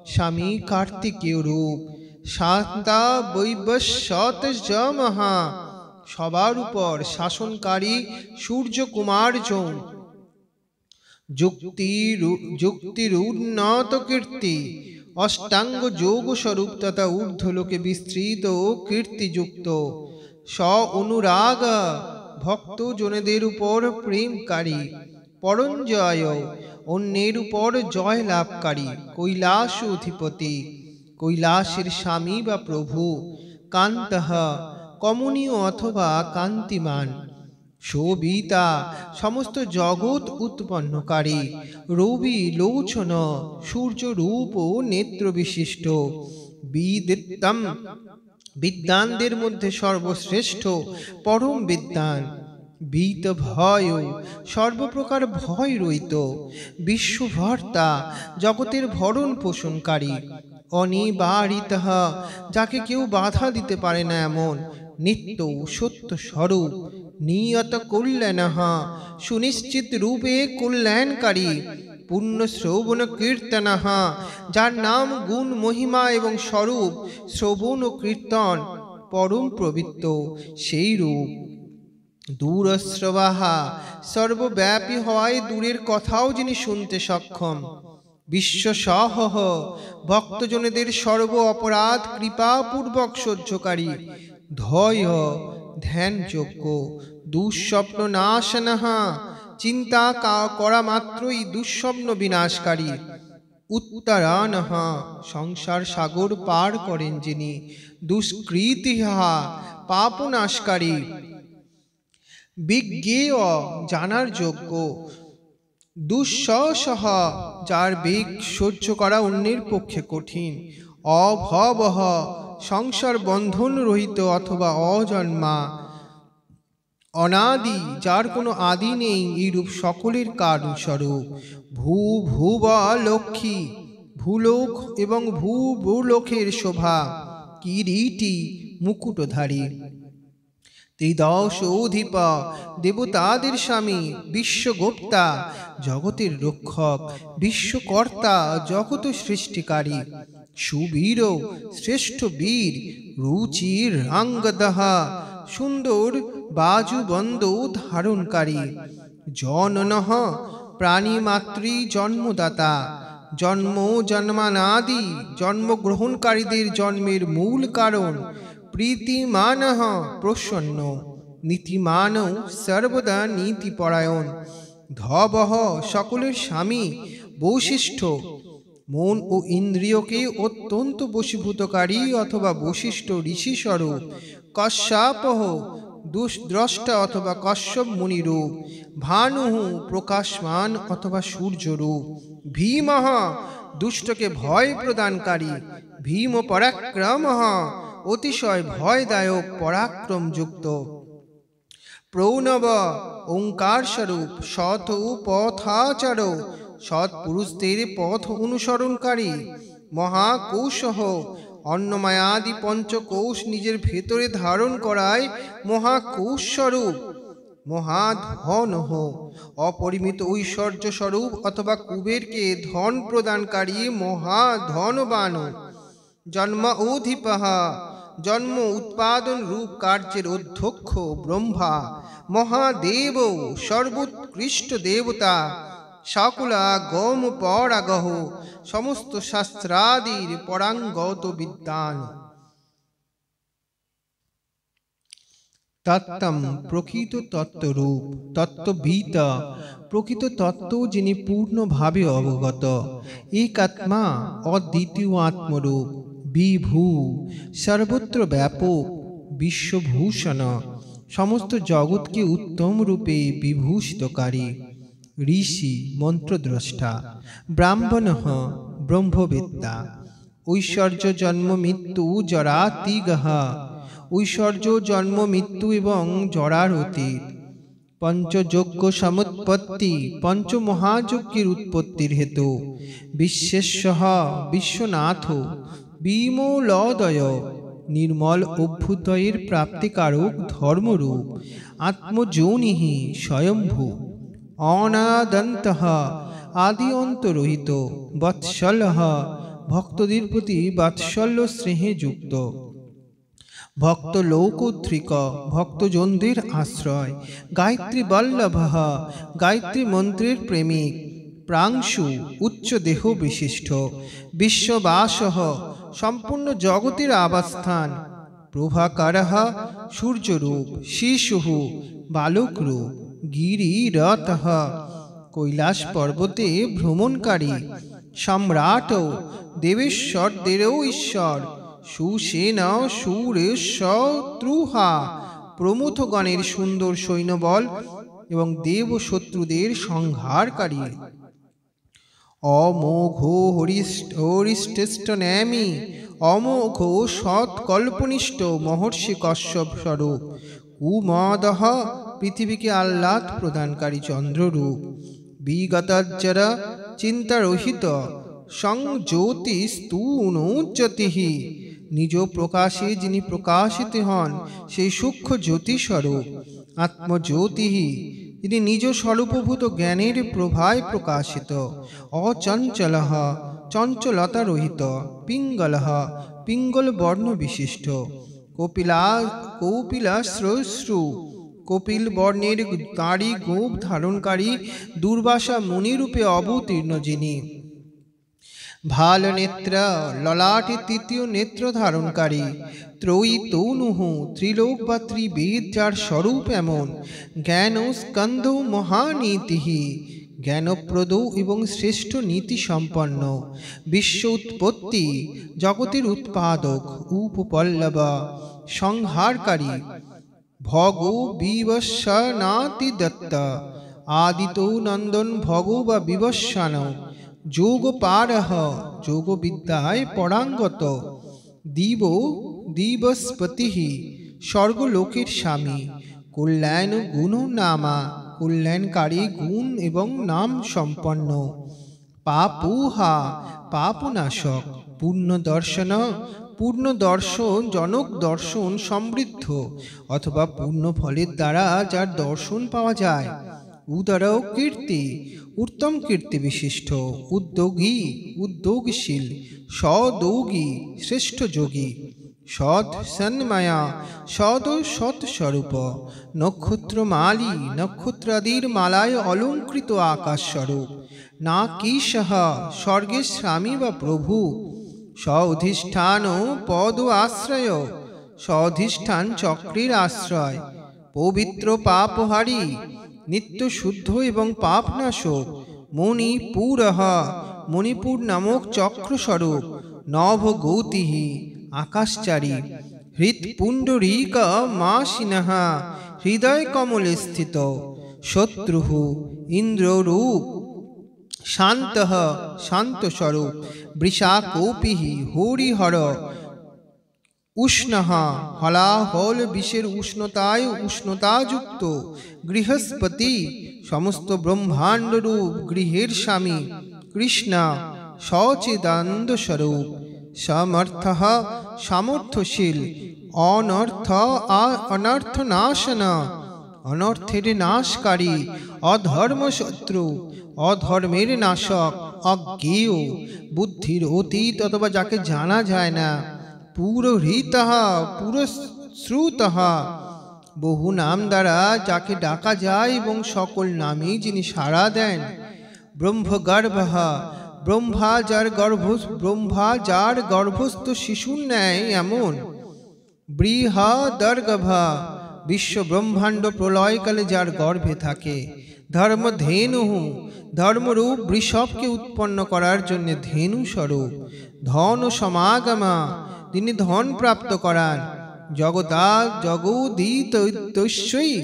স্বামী কার্তিকেয় রূপ। শান্তা বৈবস্বতজমঃ সবার উপর শাসনকারী সূর্যকুমার যৌন। যুক্তিরুন্নত কীর্তি। অষ্টাঙ্গ যোগ স্বরূপ তথা ঊর্ধ্বলোকে বিস্তৃত কীর্তিযুক্ত। স অনুরাগ ভক্তজনেদের উপর প্রেমকারী। পরঞ্জয় অন্যের উপর জয় লাভকারী। কৈলাস অধিপতি কৈলাসের স্বামী বা প্রভু। কান্তঃ কমনীয় অথবা কান্তিমান। শোভিতা সমস্ত জগৎ উৎপন্নকারী। রবি লোচন সূর্য রূপ ও নেত্র বিশিষ্ট। বিদিতম বিদ্বানদের মধ্যে সর্বশ্রেষ্ঠ পরম বিদ্বান। বীত ভয় সর্বপ্রকার ভয় রহিত। বিশ্বভর্তা জগতের ভরণ পোষণকারী। অনিবারিতঃ যাকে কেউ বাধা দিতে পারে না এমন। নিত্য সত্য স্বরূপ। নিয়ত কল্যাণঃ সুনিশ্চিত রূপে কল্যাণকারী। পুণ্য শ্রবণ কীর্তনঃ যার নাম গুণ মহিমা এবং স্বরূপ শ্রবণ ও কীর্তন পরম পবিত্র সেই রূপ। দূরশ্রবাহা সর্বব্যাপী হওয়ায় দূরের কথাও যিনি শুনতে সক্ষম। বিশ্বসহ ভক্তজনেদের সর্ব অপরাধ কৃপাপূর্বক সহ্যকারী। ধয় ধ্যানযোগ্য। দুঃস্বপ্ন নাশনঃ চিন্তা করা মাত্রই দুঃস্বপ্ন বিনাশকারী। উত্তরানঃ সংসার সাগর পার করেন যিনি। দুষ্কৃতিঃ পাপনাশকারী। বিজ্ঞেয় জানার যোগ্য। দুঃসহ যার বেগ সহ্য করা অন্যের পক্ষে কঠিন। অভবঃ সংসার বন্ধন রহিত অথবা অজন্মা। অনাদি যার কোনো আদি নেই এইরূপ সকলের কারণ স্বরূপ। ভূভ লক্ষ্মী ভূলোক এবং ভূলোকের শোভা। কিরীটি মুকুটধারী। ত্রিদশ অধিপ দেবতাদের স্বামী। বিশ্বগোপ্তা জগতের রক্ষক। বিশ্বকর্তা জগৎ সৃষ্টিকারী। সুবীর শ্রেষ্ঠ বীর। রুচির রাঙ্গদহ সুন্দর বাজুবন্দ ধারণকারী। জননঃ প্রাণী মাতৃ জন্মদাতা। জন্ম জন্মানাদি জন্মগ্রহণকারীদের জন্মের মূল কারণ। প্রীতিমানঃ প্রসন্ন। নীতিমান সর্বদা নীতিপরায়ণ। ধবহ সকলের স্বামী বৈশিষ্ট্য, মন ও ইন্দ্রিয়কে অত্যন্ত বশীভূতকারী অথবা বশিষ্ঠ ঋষি স্বরূপ। কশ্যাপহ দ্রষ্টা অথবা কশ্যপ মুনিরূপ। ভানুঃ প্রকাশমান অথবা সূর্যরূপ। ভীমঃ দুষ্টকে ভয় প্রদানকারী। ভীম পরাক্রমঃ অতিশয় ভয়দায়ক পরাক্রমযুক্ত। প্রণব ওঙ্কার স্বরূপ। সৎ ও পথাচার সৎ পুরুষদের পথ অনুসরণকারী। মহাকৌশহ অন্নময়াদি পঞ্চকোষ নিজের ভেতরে ধারণ করায় মহাকৌশ স্বরূপ। মহাধনহ অপরিমিত ঐশ্বর্য স্বরূপ অথবা কুবেরকে ধন প্রদানকারী মহাধনবান। জন্মোধিপঃ জন্ম উৎপাদন রূপ কার্যের অধ্যক্ষ ব্রহ্মা। মহাদেব সর্বোৎকৃষ্ট দেবতা। সকলা গম পরাগহ সমস্ত শাস্ত্রাদির পরাঙ্গত বিদ্বান। তত্ত্বম প্রকৃত তত্ত্বরূপ। তত্ত্ববিদ প্রকৃত তত্ত্ব যিনি পূর্ণভাবে অবগত। একাত্মা অদ্বিতীয় আত্মরূপ। বিভূ সর্বত্র ব্যাপক বিশ্বভূষণ সমস্ত জগৎকে উত্তম রূপে বিভূষিতকারী। ঋষি মন্ত্রদ্রষ্টা। ব্রাহ্মণঃ ব্রহ্মবেত্তা। ঐশ্বর্য জন্ম মৃত্যু জরাতিগঃ ঐশ্বর্য জন্ম মৃত্যু এবং জরার অতীত। পঞ্চযজ্ঞ সমুৎপত্তি পঞ্চমহাযজ্ঞের উৎপত্তির হেতু। বিশ্বেশ্বঃ বিশ্বনাথ। বিমলোদয় নির্মল অভ্যুদয়ের প্রাপ্তিকারক ধর্মরূপ। আত্মযোনিঃ স্বয়ম্ভু। অনাদ্যন্তঃ আদি অন্তরহিত। বৎসলঃ ভক্তদের প্রতি বাৎসল্য স্নেহে যুক্ত। ভক্ত লোকোদ্রিক ভক্তজনদের আশ্রয়। গায়ত্রী বল্লভঃ গায়ত্রী মন্ত্রের প্রেমিক। প্রাংশু উচ্চ দেহ বিশিষ্ট। বিশ্ববাসঃ সম্পূর্ণ জগতের আবাসস্থান। প্রভাকারঃ সূর্যরূপ। শিশুঃ বালকরূপ। গিরিরথঃ কৈলাস পর্বতে ভ্রমণকারী। সম্রাট দেবেশ্বরদেরও ঈশ্বর। সুসেন সুরেশত্রুহা প্রমথগণের সুন্দর সৈন্যবল এবং দেব শত্রুদের সংহারকারী। অমোঘ হরিষ্ঠেষ্ট ন্যামী অমোঘ সৎকল্পনিষ্ঠ মহর্ষি কশ্যপ স্বরূপ। কুমদঃ পৃথিবীকে আহ্লাদ প্রদানকারী চন্দ্ররূপ। বিগতজ্জরা চিন্তারহিত সংজ্যোতিস্তুনুজ্যোতিঃ নিজ প্রকাশে যিনি প্রকাশিত হন সেই সূক্ষ্ম জ্যোতিস্বরূপ। আত্মজ্যোতিঃ তিনি নিজ স্বরূপভূত জ্ঞানের প্রভায় প্রকাশিত। অচঞ্চলঃ চঞ্চলতা রহিত। পিঙ্গলঃ পিঙ্গল বর্ণ বিশিষ্ট। কপিলাশ্রু কপিল বর্ণের দাড়ি গোঁফ ধারণকারী দুর্বাসা মুনিরূপে অবতীর্ণ যিনি। ভাল নেত্র ললাটে তৃতীয় নেত্র ধারণকারী। ত্রয়ী তনুঃ ত্রিলোক বা ত্রিবেদ যার স্বরূপ এমন। জ্ঞান স্কন্ধ মহানীতিঃ জ্ঞানপ্রদ এবং শ্রেষ্ঠ নীতি সম্পন্ন। বিশ্ব উৎপত্তি জগতের উৎপাদক। উপপল্লব সংহারকারী। ভগ বিবস্বানাতি দত্ত আদিত নন্দন ভগ বা বিবস্বান। যোগপারঃ যোগবিদ্যায় পরাঙ্গত। দিবস্পতিঃ স্বর্গলোকের স্বামী। কল্যাণ গুণ নামা কল্যাণকারী গুণ এবং নাম সম্পন্ন। পাপুহা পাপনাশক। পূর্ণ দর্শন পূর্ণ দর্শন জনক দর্শন সমৃদ্ধ অথবা পূর্ণ ফলের দ্বারা যার দর্শন পাওয়া যায়। উদর কীর্তি উত্তম কীর্তি বিশিষ্ট। উদ্যোগী উদ্যোগশীল। সদ্যোগী শ্রেষ্ঠ যোগী। সৎ সন্মায়া সদ সৎস্বরূপ। নক্ষত্রমালী নক্ষত্রাদির মালায় অলঙ্কৃত আকাশ স্বরূপ। নাকিশঃ স্বর্গের স্বামী বা প্রভু। স্বঅধিষ্ঠান পদ আশ্রয় স্বঅধিষ্ঠান চক্রের আশ্রয়। পবিত্র পাপহারী নিত্য শুদ্ধ এবং পাপনাশক। মণিপুরঃ মণিপুর নামক চক্রস্বরূপ। নভ গৌতিঃ আকাশচারী। হৃৎপুণ্ডরীক মাসিনঃ হৃদয় কমলে স্থিত। শত্রুঃ ইন্দ্ররূপ। শান্তঃ শান্তস্বরূপ। বৃষাকোপিঃ হরিহর। উষ্ণঃ হলাহল বিষের উষ্ণতায় উষ্ণতাযুক্ত। গৃহস্পতি সমস্ত ব্রহ্মাণ্ডরূপ গৃহের স্বামী। কৃষ্ণ সচিদানন্দ স্বরূপ। সমর্থঃ সামর্থ্যশীল। অনর্থনাশন অনর্থের নাশকারী। অধর্মশত্রু অধর্মের নাশক। অজ্ঞেয় বুদ্ধির অতীত অথবা যাকে জানা যায় না। পুরোহিতঃ পুরশ্রুতঃ বহু নাম দ্বারা যাকে ডাকা যায় এবং সকল নামেই যিনি সাড়া দেন। ব্রহ্মগর্ভঃ ব্রহ্মা যার গর্ভস্থ শিশুর ন্যায় এমন। বৃহদর্গভ বিশ্ব ব্রহ্মাণ্ড প্রলয়কালে যার গর্ভে থাকে। ধর্মধেনু ধর্মরূপ বৃষভকে উৎপন্ন করার জন্য ধেনু স্বরূপ। ধন সমাগমা তিনি ধন প্রাপ্ত করান। জগদিতৈত্যৈ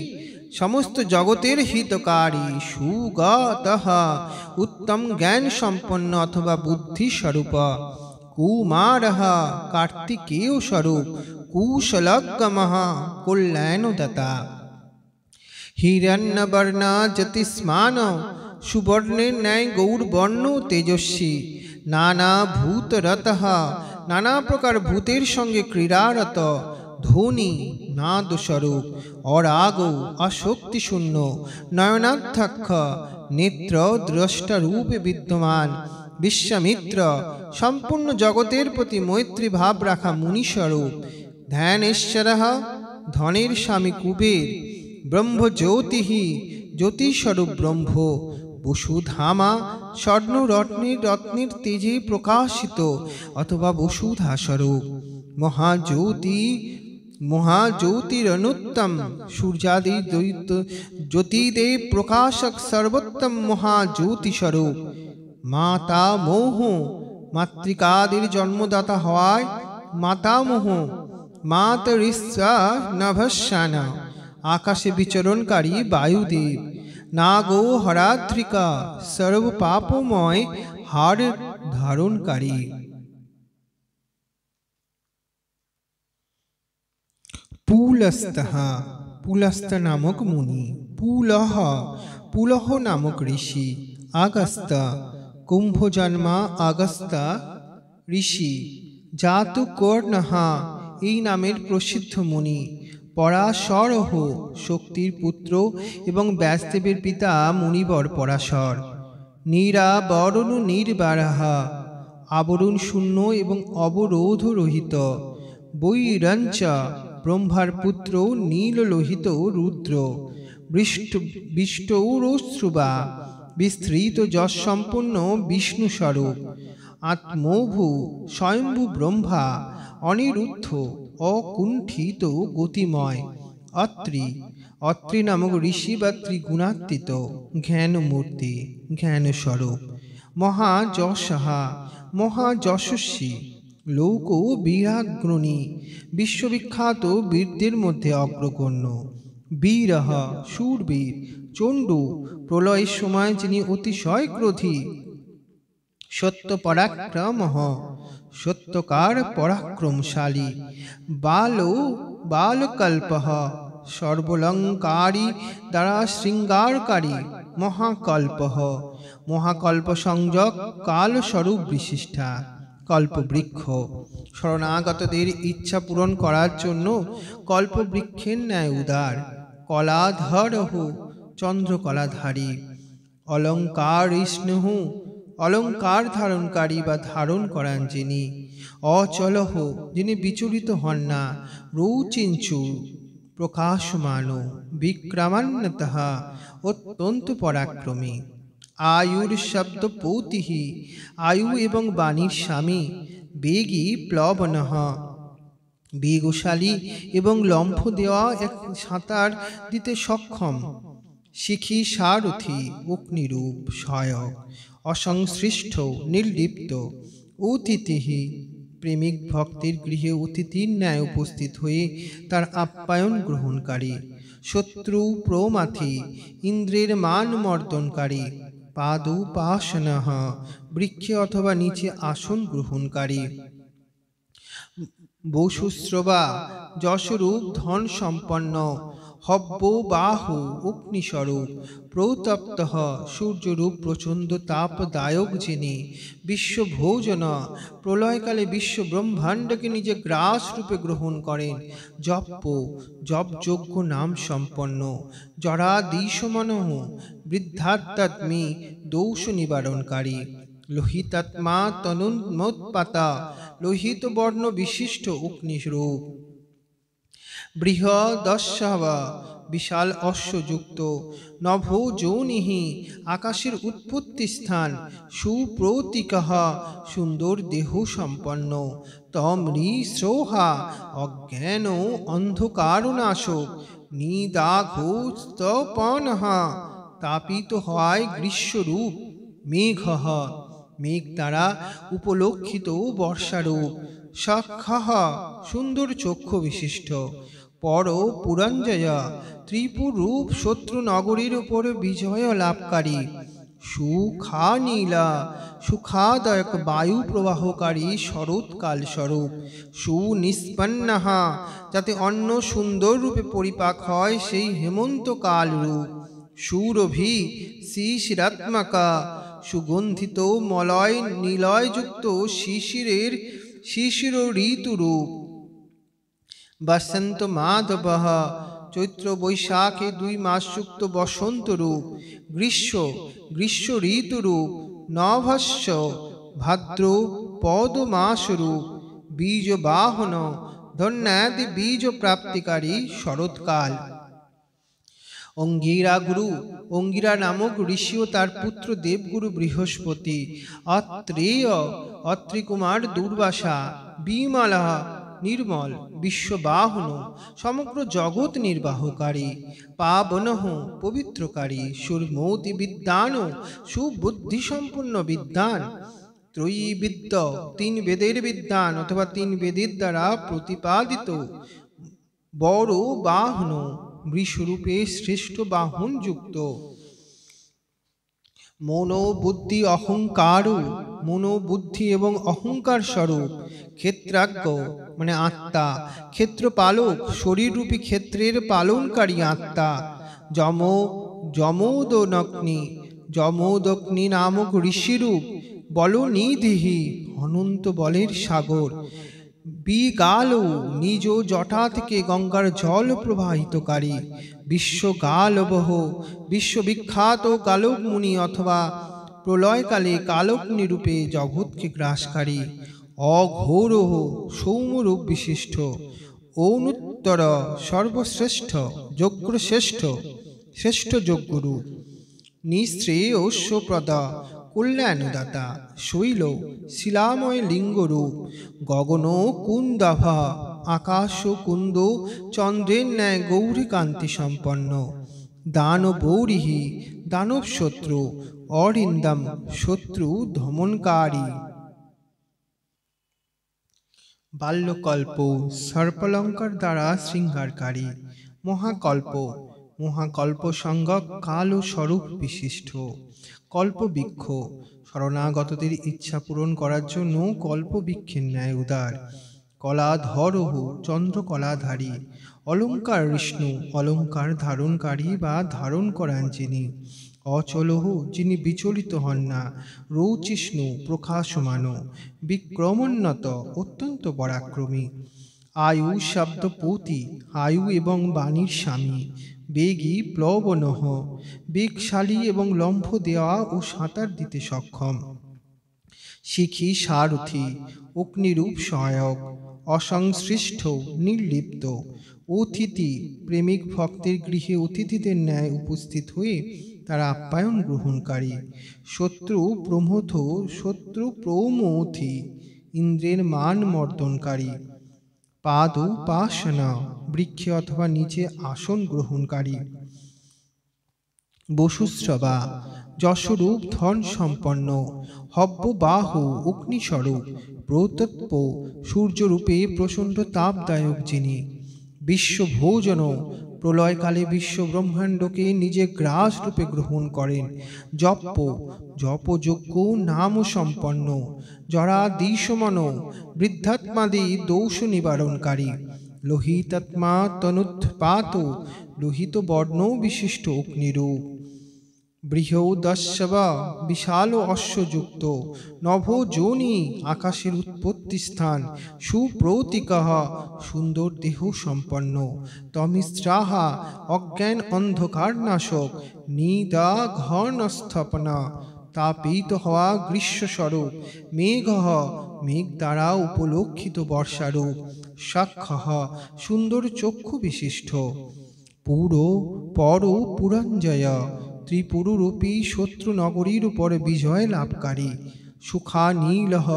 সমস্ত জগতের হিতকারী। সুগতঃ উত্তম জ্ঞান সম্পন্ন অথবা বুদ্ধি স্বরূপ। কুমারঃ কার্তিকেয় স্বরূপ। কুশলগমঃ কল্যাণদাতা। হিরণ্যবর্ণ জ্যোতিষ্মান সুবর্ণের ন্যায় গৌরবর্ণ তেজস্বী। নানা ভূতরতঃ নানা প্রকার ভূতের সঙ্গে ক্রীড়ারত। ধ্বনি নাদস্বরূপ। অরাগ আসক্তিশূন্য। নয়নাধ্যক্ষ নেত্র দ্রষ্টারূপে বিদ্যমান। বিশ্বামিত্র সম্পূর্ণ জগতের প্রতি মৈত্রী ভাব রাখা মুনিস্বরূপ। ধ্যানেশ্বরঃ ধনের স্বামী কুবের। ব্রহ্মজ্যোতিঃ জ্যোতিস্বরূপ ব্রহ্ম। বসুধামা স্বর্ণ রত্নের তেজে প্রকাশিত অথবা বসুধা স্বরূপ। মহাজ্যোতিরনুত্তম সূর্যাদি জ্যোতিদেব প্রকাশক সর্বোত্তম মহাজ্যোতি স্বরূপ। মাতামহ মাতৃকাদের জন্মদাতা হওয়ায় মাতামহ। মাতরিস্বা নভস্যান আকাশে বিচরণকারী বায়ুদেব। নাগো হরাত্রিকা সর্ব পাপময় হার ধারণকারী। পুলস্তঃ পুলস্ত নামক মুনি। পুলহ নামক ঋষি। আগস্ত কুম্ভজন্মা আগস্ত ঋষি। জাতুকর্ণঃ এই নামের প্রসিদ্ধ মুনি। পরাশরহ শক্তির পুত্র এবং ব্যাসদেবের পিতা মুনিবর পরাশর। নিরাবরণ নির্বারাহ আবরণ শূন্য এবং অবরোধ রহিত। বৈরঞ্চ ব্রহ্মার পুত্র নীললোহিত রুদ্র। বিষ্টৌরশ্রুবা বিস্তৃত যশ সম্পন্ন বিষ্ণু স্বরূপ। আত্মভূ স্বয়ম্ভু ব্রহ্মা অনিরুদ্ধ অকুণ্ঠিত গতিময়। অত্রি নামক ঋষি বা ত্রিগুণাতীত জ্ঞানমূর্তি জ্ঞানস্বরূপ। মহাযশঃ মহাযশস্বী। লোক বীরাগ্রণী বিশ্ববিখ্যাত বীরদের মধ্যে অগ্রগণ্য। বীরঃ শূরবীর। চণ্ডু প্রলয়ের সময় যিনি অতিশয় ক্রোধী। সত্য পরাক্রমঃ সত্যকার পরাক্রমশালী। বালকল্পঃ সর্বলঙ্কারী দ্বারা শৃঙ্গারকারী। মহাকল্পঃ মহাকল্প সংযোগ কালস্বরূপ বিশিষ্টা। কল্পবৃক্ষ শরণাগতদের ইচ্ছা পূরণ করার জন্য কল্পবৃক্ষের ন্যায় উদার। কলাধরঃ চন্দ্রকলাধারী। অলঙ্কারিষ্ণুঃ অলঙ্কার ধারণকারী বা ধারণ করান যিনি। অচলঃ যিনি বিচলিত হন না। রৌচিঞ্চু প্রকাশমান। বিক্রমান্বিতঃ অত্যন্ত পরাক্রমী। আয়ুর শব্দ পৌতিঃ আয়ু এবং বাণীর স্বামী। বেগী প্লবনঃ বেগশালী এবং লম্ফ দেওয়া এক সাঁতার দিতে সক্ষম। শিখি সারথি অগ্নিরূপ সহায়ক, অসংসৃষ্ট নির্লিপ্ত, অতিথি প্রেমিক ভক্তের গৃহে অতিথির ন্যায় উপস্থিত হয়ে তার আপ্যায়ন গ্রহণকারী, শত্রু প্রমাথি ইন্দ্রের মান মর্দনকারী, পাদুপাসনঃ বৃক্ষে অথবা নিচে আসন গ্রহণকারী, বসুশ্রবা যশরূপ ধন সম্পন্ন, হব্য বাহু অগ্নিস্বরূপ, প্রতপ্ত সূর্যরূপ প্রচণ্ড তাপদায়ক, যিনি বিশ্বভোজন প্রলয়কালে বিশ্ব ব্রহ্মাণ্ডকে নিজে গ্রাস রূপে গ্রহণ করেন, জপযোগ্য নাম সম্পন্ন, জরাদিশমনঃ বৃদ্ধাত্মাত্মী দোষ নিবারণকারী, লোহিতাত্মা তনুন্মোৎপাতা লোহিত বর্ণ বিশিষ্ট অগ্নিস্বরূপ, বৃহদস্যবা বিশাল অশ্বযুক্ত, নভোযোনিহি আকাশের উৎপত্তি স্থান, সুপ্রতীকঃ সুন্দর দেহ সম্পন্ন, তমৃশ্রোহা অজ্ঞান অন্ধকারনাশক, নিদাঘোস্তপনঃ তাপিত হয় গ্রীষ্মরূপ, মেঘঃ মেঘ দ্বারা উপলক্ষিত বর্ষারূপ, সখ্যঃ সুন্দর চক্ষু বিশিষ্ট, পর পুরঞ্জয় ত্রিপুরূপ শত্রু নগরীর উপর বিজয় লাভকারী, সুখানীলা সুখাদায়ক বায়ু প্রবাহকারী শরৎকাল স্বরূপ, সুনিষ্পন্নঃ যাতে অন্ন সুন্দর রূপে পরিপাক হয় সেই হেমন্তকাল রূপ, সুরভি শিশিরাত্মকা সুগন্ধিত মলয় নিলয়যুক্ত শিশির ঋতুরূপ, বসন্ত মাধবঃ চৈত্র বৈশাখে 2 মাসযুক্ত বসন্ত রূপ, গ্রীষ্ম ঋতুরূপ, নভস্য ভাদ্র পদ মাস রূপ, বীজ বাহন ধন্যাদি বীজ প্রাপ্তিকারী শরৎকাল, অঙ্গিরা নামক ঋষি ও তার পুত্র দেবগুরু বৃহস্পতি, অত্রিকুমার দুর্বাসা, বিমলঃ নির্মল, বিশ্ববাহন সমগ্র জগৎ নির্বাহকারী, পাবনঃ পবিত্রকারী, সুরমতি বিদ্যান সুবুদ্ধিসম্পন্ন বিদ্যান, ত্রয়ীবিদ্য 3 বেদের বিদ্যান অথবা 3 বেদের দ্বারা প্রতিপাদিত, বড় বাহন বৃষরূপে শ্রেষ্ঠ বাহন যুক্ত, মনোবুদ্ধি অহংকার মনোবুদ্ধি এবং অহংকার স্বরূপ, ক্ষেত্রাজ্ঞ মানে আত্মা, ক্ষেত্রপালক শরীররূপী ক্ষেত্রের পালনকারী আত্মা, যমোদগ্নি নামক ঋষিরূপ, বলনিধিহি অনন্ত বলের সাগর, বিগাল নিজ জটা থেকে গঙ্গার জল প্রবাহিতকারী, বিশ্বগালবহ বিশ্ববিখ্যাত কালক মুনি অথবা প্রলয়কালে কালগ্নি রূপে জগৎকে গ্রাসকারী, অঘোরহ সৌম্যরূপ বিশিষ্ট, অনুত্তর সর্বশ্রেষ্ঠ শ্রেষ্ঠ যজ্ঞরূপ, নিঃশ্রেয় অশ্বপ্রদা কল্যাণদাতা, শৈল শিলাময় লিঙ্গরূপ, গগন কুন্দাভা আকাশ কুন্দ চন্দ্রের ন্যায় গৌরী কান্তি সম্পন্ন, দানবৌরিহি দানব শত্রু, অরিন্দম শত্রু ধমনকারী, বাল্যকল্প সর্পলঙ্কার দ্বারা শৃঙ্গারকারী, মহাকল্প সংজ্ঞক কাল ও স্বরূপ বিশিষ্ট, কল্পবৃক্ষ শরণাগতদের ইচ্ছা পূরণ করার জন্য কল্পবৃক্ষের ন্যায় উদার, কলাধরহ চন্দ্রকলাধারী, অলঙ্কার বিষ্ণু অলঙ্কার ধারণকারী বা ধারণ করান যিনি, অচলহ যিনি বিচলিত হন না, রৌচিষ্ণু প্রকাশমান, বিক্রমোন্নত অত্যন্ত পরাক্রমী, আয়ু শব্দপতি আয়ু এবং বাণীর স্বামী, বেগী প্লবনঃ বেগশালী এবং লম্ফ দেওয়া ও সাঁতার দিতে সক্ষম, শিখি সারথি অগ্নিরূপ সহায়ক, অসংসৃষ্ট নির্লিপ্ত, অতিথি প্রেমিক ভক্তের গৃহে অতিথিদের ন্যায় উপস্থিত হয়ে তার আপ্যায়ন গ্রহণকারী, শত্রু প্রমথি ইন্দ্রের মান মর্দনকারী, পাদুপাসনা বৃক্ষে অথবা নিচে আসন গ্রহণকারী, বসুস্রবা যশরূপ ধন সম্পন্ন, হব্যবাহু অগ্নিস্বরূপ, প্রতত্ব সূর্যরূপে প্রচণ্ড তাপদায়ক যিনি, বিশ্বভোজন প্রলয়কালে বিশ্ব ব্রহ্মাণ্ডকে নিজে গ্রাস রূপে গ্রহণ করেন, জপযোগ্য নাম সম্পন্ন, জরা দিশমন বৃদ্ধাত্মাদি দোষ নিবারণকারী, লোহিতাত্মা তনুৎপাত লোহিত বর্ণ বিশিষ্ট অগ্নিরূপ, বৃহদস্যব বিশাল অশ্বযুক্ত, নভোযোনি আকাশের উৎপত্তি স্থান, সুপ্রতীকঃ সুন্দর দেহ সম্পন্ন, তমিস্রাহা অজ্ঞান অন্ধকার নাশক, নিদাঘনস্থপনা তাপিত হওয়া গ্রীষ্মস্বরূপ, মেঘ দ্বারা উপলক্ষিত বর্ষারূপ, সাক্ষঃ সুন্দর চক্ষু বিশিষ্ট, পুরঞ্জয় ত্রিপুরূপী শত্রু নগরীর উপর বিজয় লাভকারী, সুখানীলহ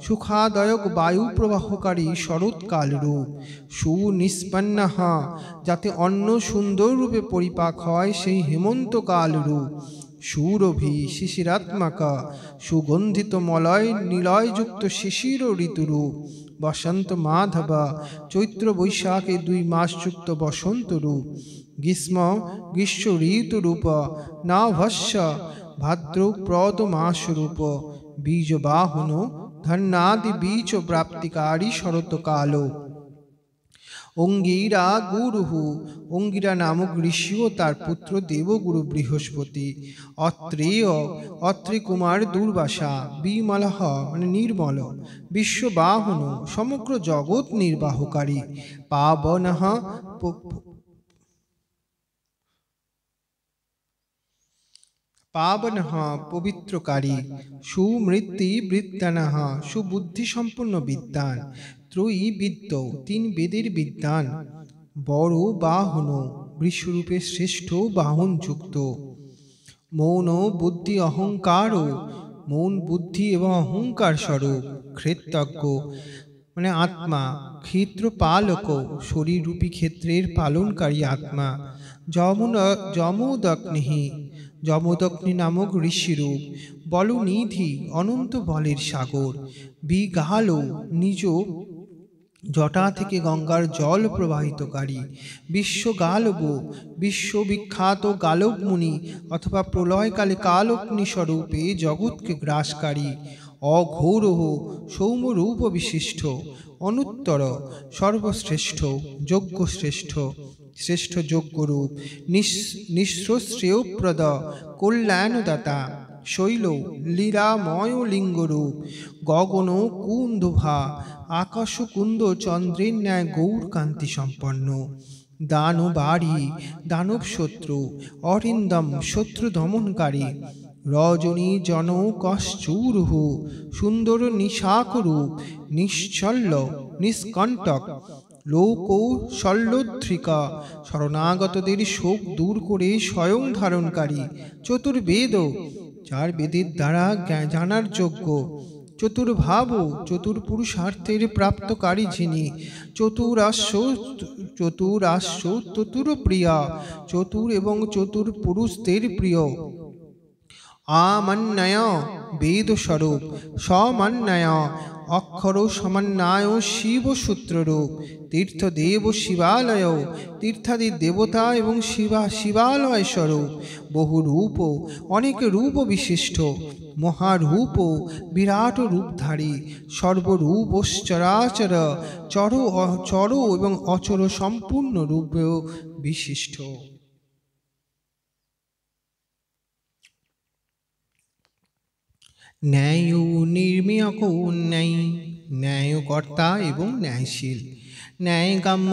সুখাদয়ক বায়ু প্রবাহকারী শরৎকাল রূপ, সুনিষ্পন্নঃ যাতে অন্ন সুন্দর রূপে পরিপাক হয় সেই হেমন্তকাল রূপ, সুরভি শিশিরাত্মকা সুগন্ধিত মলয় নিলয়যুক্ত শিশির ঋতুরূপ, বসন্ত মাধব চৈত্র বৈশাখে 2 মাসযুক্ত বসন্ত রূপ, গ্রীষ্ম ঋতুরূপ, নাভস্য ভাদ্রপ্রদ মাসরূপ, বীজবাহন ধন্যাদি বীজ প্রাপ্তিকারী শরৎকাল, অঙ্গিরা গুরুহু অঙ্গিরা নামক ঋষি ও তার পুত্র দেবগুরু বৃহস্পতি, অত্রি কুমার দুর্বাসা, বিমলহ মানে নির্মল, বিশ্ববাহন সমগ্র জগৎ নির্বাহকারী, পাবনঃ পবিত্রকারী, সুমৃত্যু বৃত্তানঃ সুবুদ্ধি সম্পন্ন বিদ্বান, ত্রয়ীবিদ্য 3 বেদের বিদ্বান, বড় বাহন বৃষরূপে শ্রেষ্ঠ বাহন যুক্ত, মৌন বুদ্ধি অহংকার মৌন বুদ্ধি এবং অহংকার স্বরূপ, ক্ষেত্রজ্ঞ মানে আত্মা, ক্ষেত্রপালক শরীররূপী ক্ষেত্রের পালনকারী আত্মা, যমদগ্নি নামক ঋষিরূপ, বলনিধি অনন্ত বলের সাগর, বিগাল নিজ জটা থেকে গঙ্গার জল প্রবাহিতকারী, বিশ্বগালব বিশ্ববিখ্যাত গালব মুনি অথবা প্রলয়কালে কালগ্নি স্বরূপে জগৎকে গ্রাসকারী, অঘোরহ সৌম্যরূপ বিশিষ্ট, অনুত্তর সর্বশ্রেষ্ঠ শ্রেষ্ঠ যজ্ঞরূপ, নিঃশ্রেয়প্রদ কল্যাণদাতা, শৈল লীলাময় লিঙ্গরূপ, গগন কুন্দভা আকাশ কুন্দ চন্দ্রের ন্যায় গৌরকান্তি সম্পন্ন, দানব শত্রু, অরিন্দম শত্রু দমনকারী, রজনী জনকশ্চূরুহু সুন্দর নিশাকরূপ, নিশ্চল্য নিষ্কণ্টক, লোকশল্যোদ্ধিকা শরণাগতদের শোক দূর করে স্বয়ং ধারণকারী, চতুর্বেদ 4 বেদের দ্বারা জানার যোগ্য, চতুর্ভাব চতুর্পুরুষার্থের প্রাপ্তকারী যিনি, চতুরপ্রিয়া চতুর এবং চতুর্পুরুষদের প্রিয়, আমন্বয় বেদস্বরূপ, সমন্বয় অক্ষর সমন্বয় শিবসূত্ররূপ, তীর্থদেব শিবালয় তীর্থাদি দেবতা এবং শিবালয় স্বরূপ, বহুরূপ অনেক রূপ বিশিষ্ট, মহারূপ বিরাট রূপধারী, সর্বরূপশ্চরাচর চর এবং অচর সম্পূর্ণ রূপ বিশিষ্ট। ন্যায় নির্মীয়ক ন্যায়কর্তা এবং ন্যায়শীল, ন্যায়কাম্য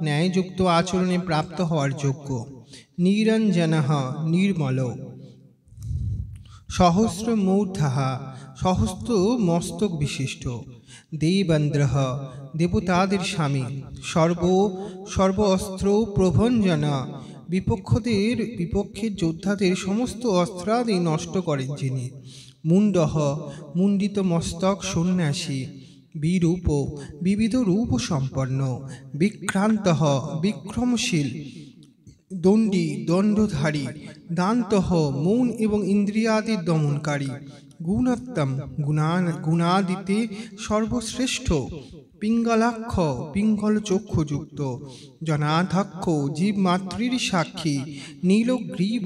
ন্যায়যুক্ত আচরণে প্রাপ্ত হওয়ার যোগ্য, নিরঞ্জনঃ নির্মল, সহস্রমূর্ধঃ সহস্র মস্তক বিশিষ্ট, দেবেন্দ্রঃ দেবতাদের স্বামী, সর্ব অস্ত্র প্রভঞ্জনা বিপক্ষের যোদ্ধাদের সমস্ত অস্ত্রাদি নষ্ট করেন যিনি, মুন্ডঃ মুন্ডিত মস্তক সন্ন্যাসী, বিরূপ বিবিধ রূপ সম্পন্ন, বিক্রান্তঃ বিক্রমশীল দণ্ডী দণ্ডধারী, দান্তঃ মৌন এবং ইন্দ্রিয়াদি দমনকারী, গুণোত্তম গুণাদিতে সর্বশ্রেষ্ঠ, পিঙ্গলাক্ষ পিঙ্গল চক্ষুযুক্ত, জনাধ্যক্ষ জীবমাতৃর সাক্ষী, নীলগ্রীব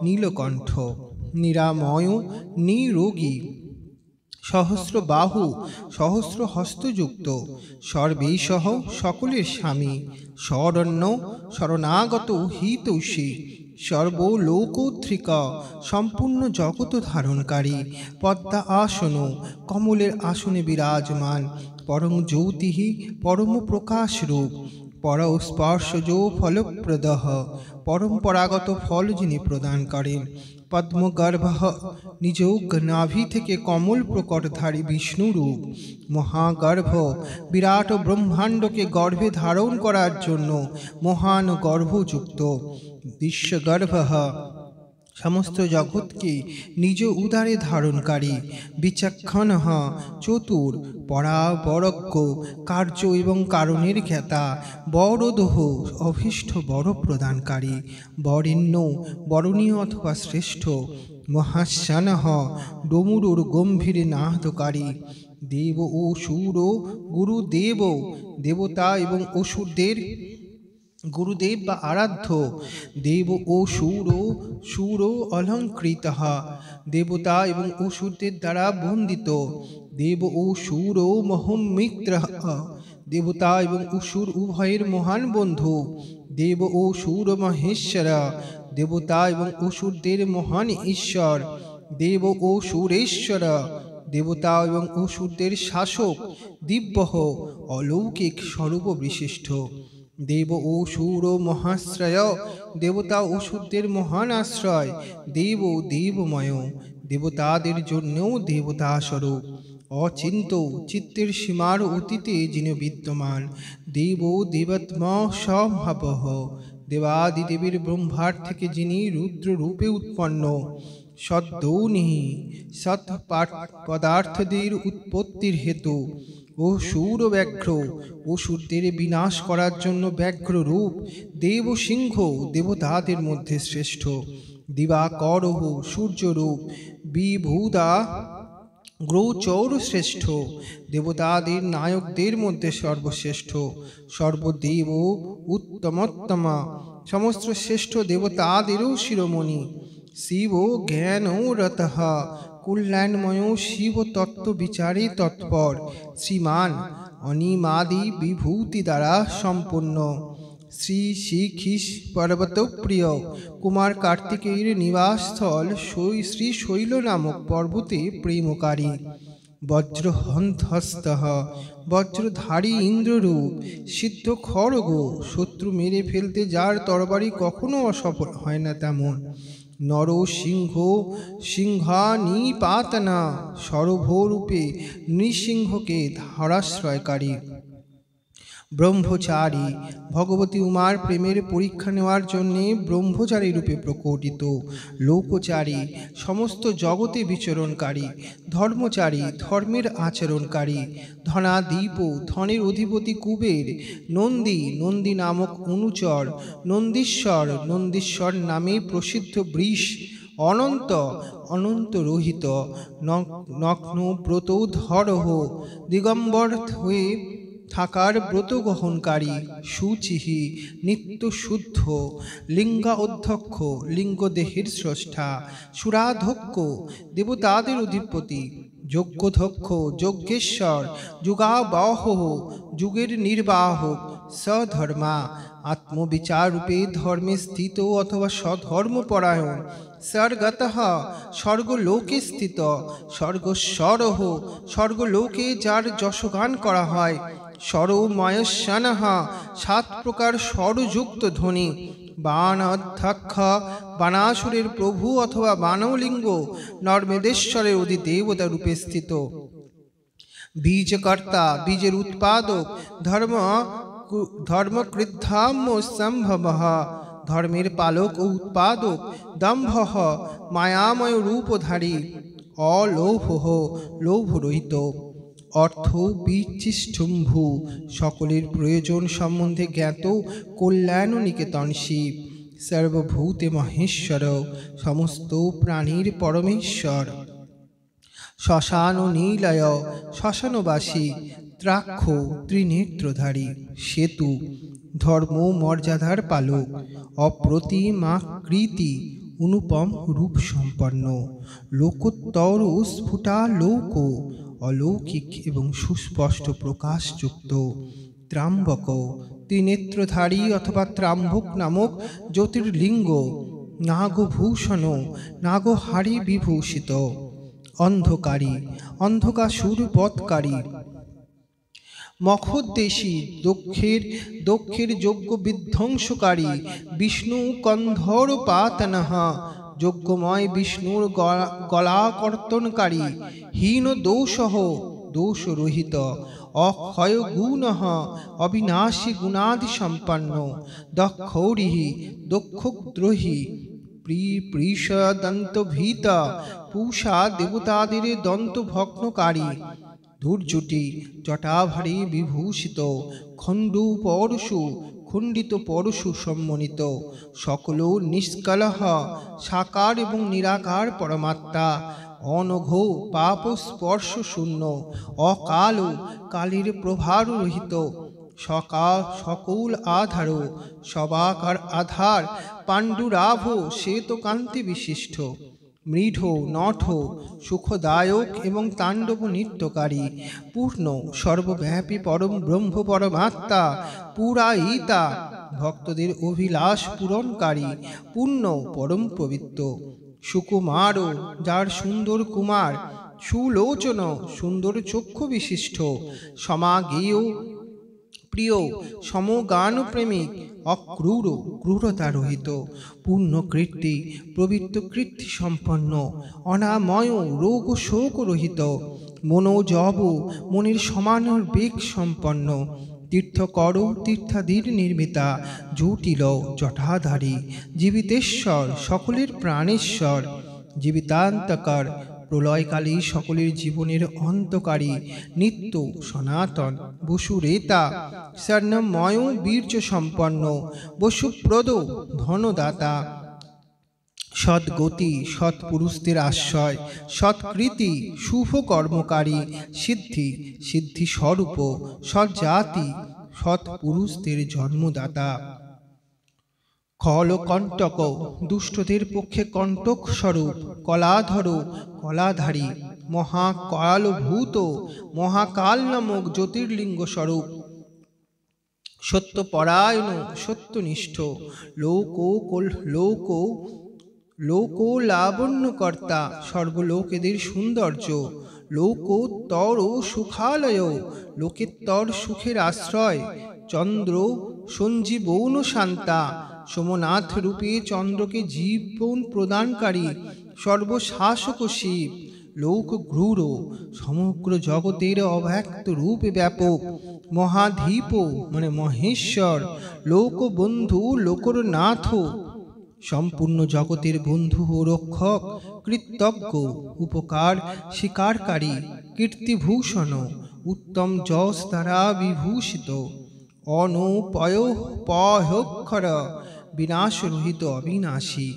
নীলকণ্ঠ, নিরাময় নিরোগী, সহস্র বাহু সহস্র হস্তযুক্ত, সর্বেশঃ সকলের স্বামী, শরণ্য শরণাগত হিতৈষী, সর্বলোকোদ্রিক সম্পূর্ণ জগৎ ধারণকারী, পদ্মা আসন কমলের আসনে বিরাজমান, পরম জ্যোতি পরম প্রকাশ রূপ, পরস্পর্শজ ফলপ্রদ, পরম্পরাগত ফল যিনি প্রদান করেন, পদ্মগর্ভ নিজ নাভি থেকে কমল প্রকটধারী বিষ্ণুরূপ, মহাগর্ভ বিরাট ব্রহ্মাণ্ডকে গর্ভে ধারণ করার জন্য মহান গর্ভযুক্ত, বিশ্বগর্ভ সমস্ত জগৎকে নিজ উদারে ধারণকারী, বিচক্ষণ চতুর পরাবরজ্ঞ, কার্য এবং কারণের জ্ঞাতা, বরদোহ অভীষ্ট বর প্রদানকারী, বরেণ্য বরণীয় অথবা শ্রেষ্ঠ, মহাশ্যানঃ ডমরুর গম্ভীর নাদকারী, দেব ও সুর গুরুদেব দেবতা এবং অসুরদের গুরুদেব বা আরাধ্য, দেব ও সুর অলঙ্কৃত, দেবতা এবং অসুরদের দ্বারা বন্দিত, দেব ও সুর মহমিত্র, দেবতা এবং অসুর উভয়ের মহান বন্ধু, দেব ও সুর মহেশ্বর, দেবতা এবং অসুরদের মহান ঈশ্বর, দেব ও সুরেশ্বর, দেবতা এবং অসুরদের শাসক, দিব্য অলৌকিক স্বরূপ বিশিষ্ট, দেব ও সুর মহাশ্রয়, দেবতা অসুরদের মহান আশ্রয়, দেব দেবময়, দেবতাদের জন্যও দেবতা স্বরূপ, অচিন্ত চিত্তের সীমার অতীতে যিনি বিদ্যমান, দেব দেবাত্ম স্বভাবঃ, দেবাদিদেবের ব্রহ্মার থেকে যিনি রুদ্র রূপে উৎপন্ন, সদ্যৌনিহি সৎ পদার্থদের উৎপত্তির হেতু, অসুর ব্যাঘ্র অসুরদের বিনাশ করার জন্য ব্যাঘ্র রূপ, দেব সিংহ দেবতাদের মধ্যে শ্রেষ্ঠ, দিবাকরহ সূর্যরূপ, বিভূদা গ্রৌচর শ্রেষ্ঠ, দেবতাদের নায়কদের মধ্যে সর্বশ্রেষ্ঠ, সর্বদেব উত্তমোত্তমা, সমস্ত শ্রেষ্ঠ দেবতাদেরও শিরোমণি, শিব জ্ঞান রতঃ, কল্যাণময় শিব তত্ত্ব বিচারে তৎপর, শ্রীমান অনিমাদি বিভূতি দ্বারা সম্পন্ন, শ্রী শিখিস পর্বত প্রিয়, কুমার কার্তিকেয়ের নিবাসস্থল শ্রী শৈল নামক পর্বতে প্রেমকারী, বজ্রহন্ত বজ্রধারী ইন্দ্ররূপ, সিদ্ধ খড়গ, শত্রু মেরে ফেলতে যার তরবারি কখনো অসফল হয় না তেমন, নর সিংহ সিংহানিপাতনা, সর্বরূপে নৃসিংহকে ধরাশ্রয়কারী, ব্রহ্মচারী ভগবতী উমার প্রেমের পরীক্ষা নেওয়ার জন্যে ব্রহ্মচারী রূপে প্রকটিত, লোকচারী সমস্ত জগতে বিচরণকারী, ধর্মচারী ধর্মের আচরণকারী, ধনাদীপ ধনের অধিপতি কুবের, নন্দী নামক অনুচর, নন্দীশ্বর নামে প্রসিদ্ধ বৃষ, অনন্ত রহিত, নগ্ন ব্রত ধরহ, দিগম্বর হয়ে থাকার ব্রত গ্রহণকারী, সুচিহি নিত্য শুদ্ধ, লিঙ্গা অধ্যক্ষ লিঙ্গদেহের স্রষ্টা, সুরাধ্যক্ষ দেবতাদের অধিপতি, যজ্ঞধ্যক্ষ যজ্ঞেশ্বর, যুগাবহ যুগের নির্বাহক, সধর্মা আত্মবিচার রূপে ধর্মে স্থিত অথবা স্বধর্মপরায়ণ, স্বর্গতঃ স্বর্গলোকে স্থিত, স্বর্গস্বরহ স্বর্গলোকে যার যশগান করা হয়, স্বরময়স্যানঃ 7 প্রকার স্বরযুক্ত ধ্বনি, বাণাধ্যক্ষ বাণাসুরের প্রভু অথবা বাণলিঙ্গ, নর্মেদেশ্বরের অধিদেবতা রূপে স্থিত, বীজকর্তা বীজের উৎপাদক, ধর্মকৃদ্ধাম্য সম্ভবঃ, ধর্মের পালক ও উৎপাদক, দম্ভঃ মায়াময় রূপধারী, অলোভঃ লোভরহিত, অর্থ বিচিষ্টম্ভু সকলের প্রয়োজন সম্বন্ধে জ্ঞাত, কল্যাণ নিকেতন শিব, সর্বভূতে মহেশ্বর, সমস্ত প্রাণীর পরমেশ্বর। শ্মশান নীলয়, শ্মশানবাসী, ত্রাক্ষ ত্রিনেত্রধারী, সেতু ধর্ম মর্যাদার পালক, অপ্রতিমাকৃতি অনুপম রূপ সম্পন্ন, লোকোত্তর স্ফুটালোক, অলৌকিক এবং সুস্পষ্ট প্রকাশযুক্ত, ত্রাম্বক ত্রিনেত্রধারী অথবা ত্রাম্বক নামক জ্যোতির্লিঙ্গ, নাগভূষণ নাগহারি বিভূষিত, অন্ধকারী অন্ধকাসুর বধকারী, মখোদ্দেশী দক্ষের যজ্ঞ বিধ্বংসকারী, বিষ্ণু কন্ধর্পাতনঃ যজ্ঞময় বিষ্ণুর গলা কর্তনকারী, হীন দোষঃ দোষরহিত, অক্ষয় গুণঃ অবিনাশী গুণাদি সম্পন্ন, দক্ষৌরিঃ দক্ষদ্রোহী, পৃষদন্তভীত পূষা দেবতাদের দন্তভগ্নকারী, দুর্জটি জটাভারী বিভূষিত, খণ্ডিত পরশু সম্মনিত, সকল নিষ্কলহ সাকার এবং নিরাকার পরমাত্মা, অনঘ পাপ স্পর্শ শূন্য, অকাল কালের প্রভার রহিত, সকল আধার সবাকার আধার, পাণ্ডুরাভ শ্বেতকান্তি বিশিষ্ট, মৃঢ় নঠ সুখদায়ক এবং তাণ্ডব নৃত্যকারী, পূর্ণ সর্বব্যাপী পরম ব্রহ্ম পরমাত্মা, পুরায়িতা ভক্তদের অভিলাষ পূরণকারী, পূর্ণ পরম পবিত্র, সুকুমার যার সুন্দর কুমার, সুলোচন সুন্দর চক্ষু বিশিষ্ট, সমাগেয় প্রিয় সমগান প্রেমিক, অক্রূর ক্রূরতা রহিত, পূর্ণ কীর্তি পবিত্র কীর্তি সম্পন্ন, অনাময় রোগ শোক রহিত, মনোজব মনের সমান বেগ সম্পন্ন, তীর্থকর তীর্থাদির নির্মিতা, জটিল জটাধারী, জীবিতেশ্বর সকলের প্রাণেশ্বর, জীবিতান্তকর প্রলয়কালী সকলের জীবনের অন্তকারী, নিত্য সনাতন বসুরেতা, স্বর্ণময় বীর্য সম্পন্ন, বসুপ্রদ ধনদাতা, সদ্গতি সৎপুরুষদের আশ্রয়, সৎকৃতি শুভ কর্মকারী, সিদ্ধি স্বরূপ, সজ্জাতি সৎপুরুষদের জন্মদাতা, খলকণ্টক দুষ্টদের পক্ষে কণ্টক স্বরূপ, কলাধর কলাধারী, মহাকালভূত মহাকাল নামক জ্যোতির্লিঙ্গ স্বরূপ, সত্যপরায়ণ সত্যনিষ্ঠ, লোক লাবণ্যকর্তা, সর্বলোকেদের সৌন্দর্য, লোকোত্তর সুখালয় লোকেত্তর সুখের আশ্রয়, চন্দ্র সঞ্জীবন শান্তা, সোমনাথ রূপে চন্দ্রকে জীবন প্রদানকারী, সর্বশাসক শিব, লোকঘ্রূর সমগ্র জগতের অব্যক্ত রূপে ব্যাপক, মহাধীপ মানে মহেশ্বর, লোকবন্ধু লোকর নাথ, সম্পূর্ণ জগতের বন্ধু ও রক্ষক, কৃতজ্ঞ উপকার স্বীকারকারী, কীর্তিভূষণ উত্তম যশ দ্বারা বিভূষিত, অনুপয়ক্ষর বিনাশরহিত অবিনাশী,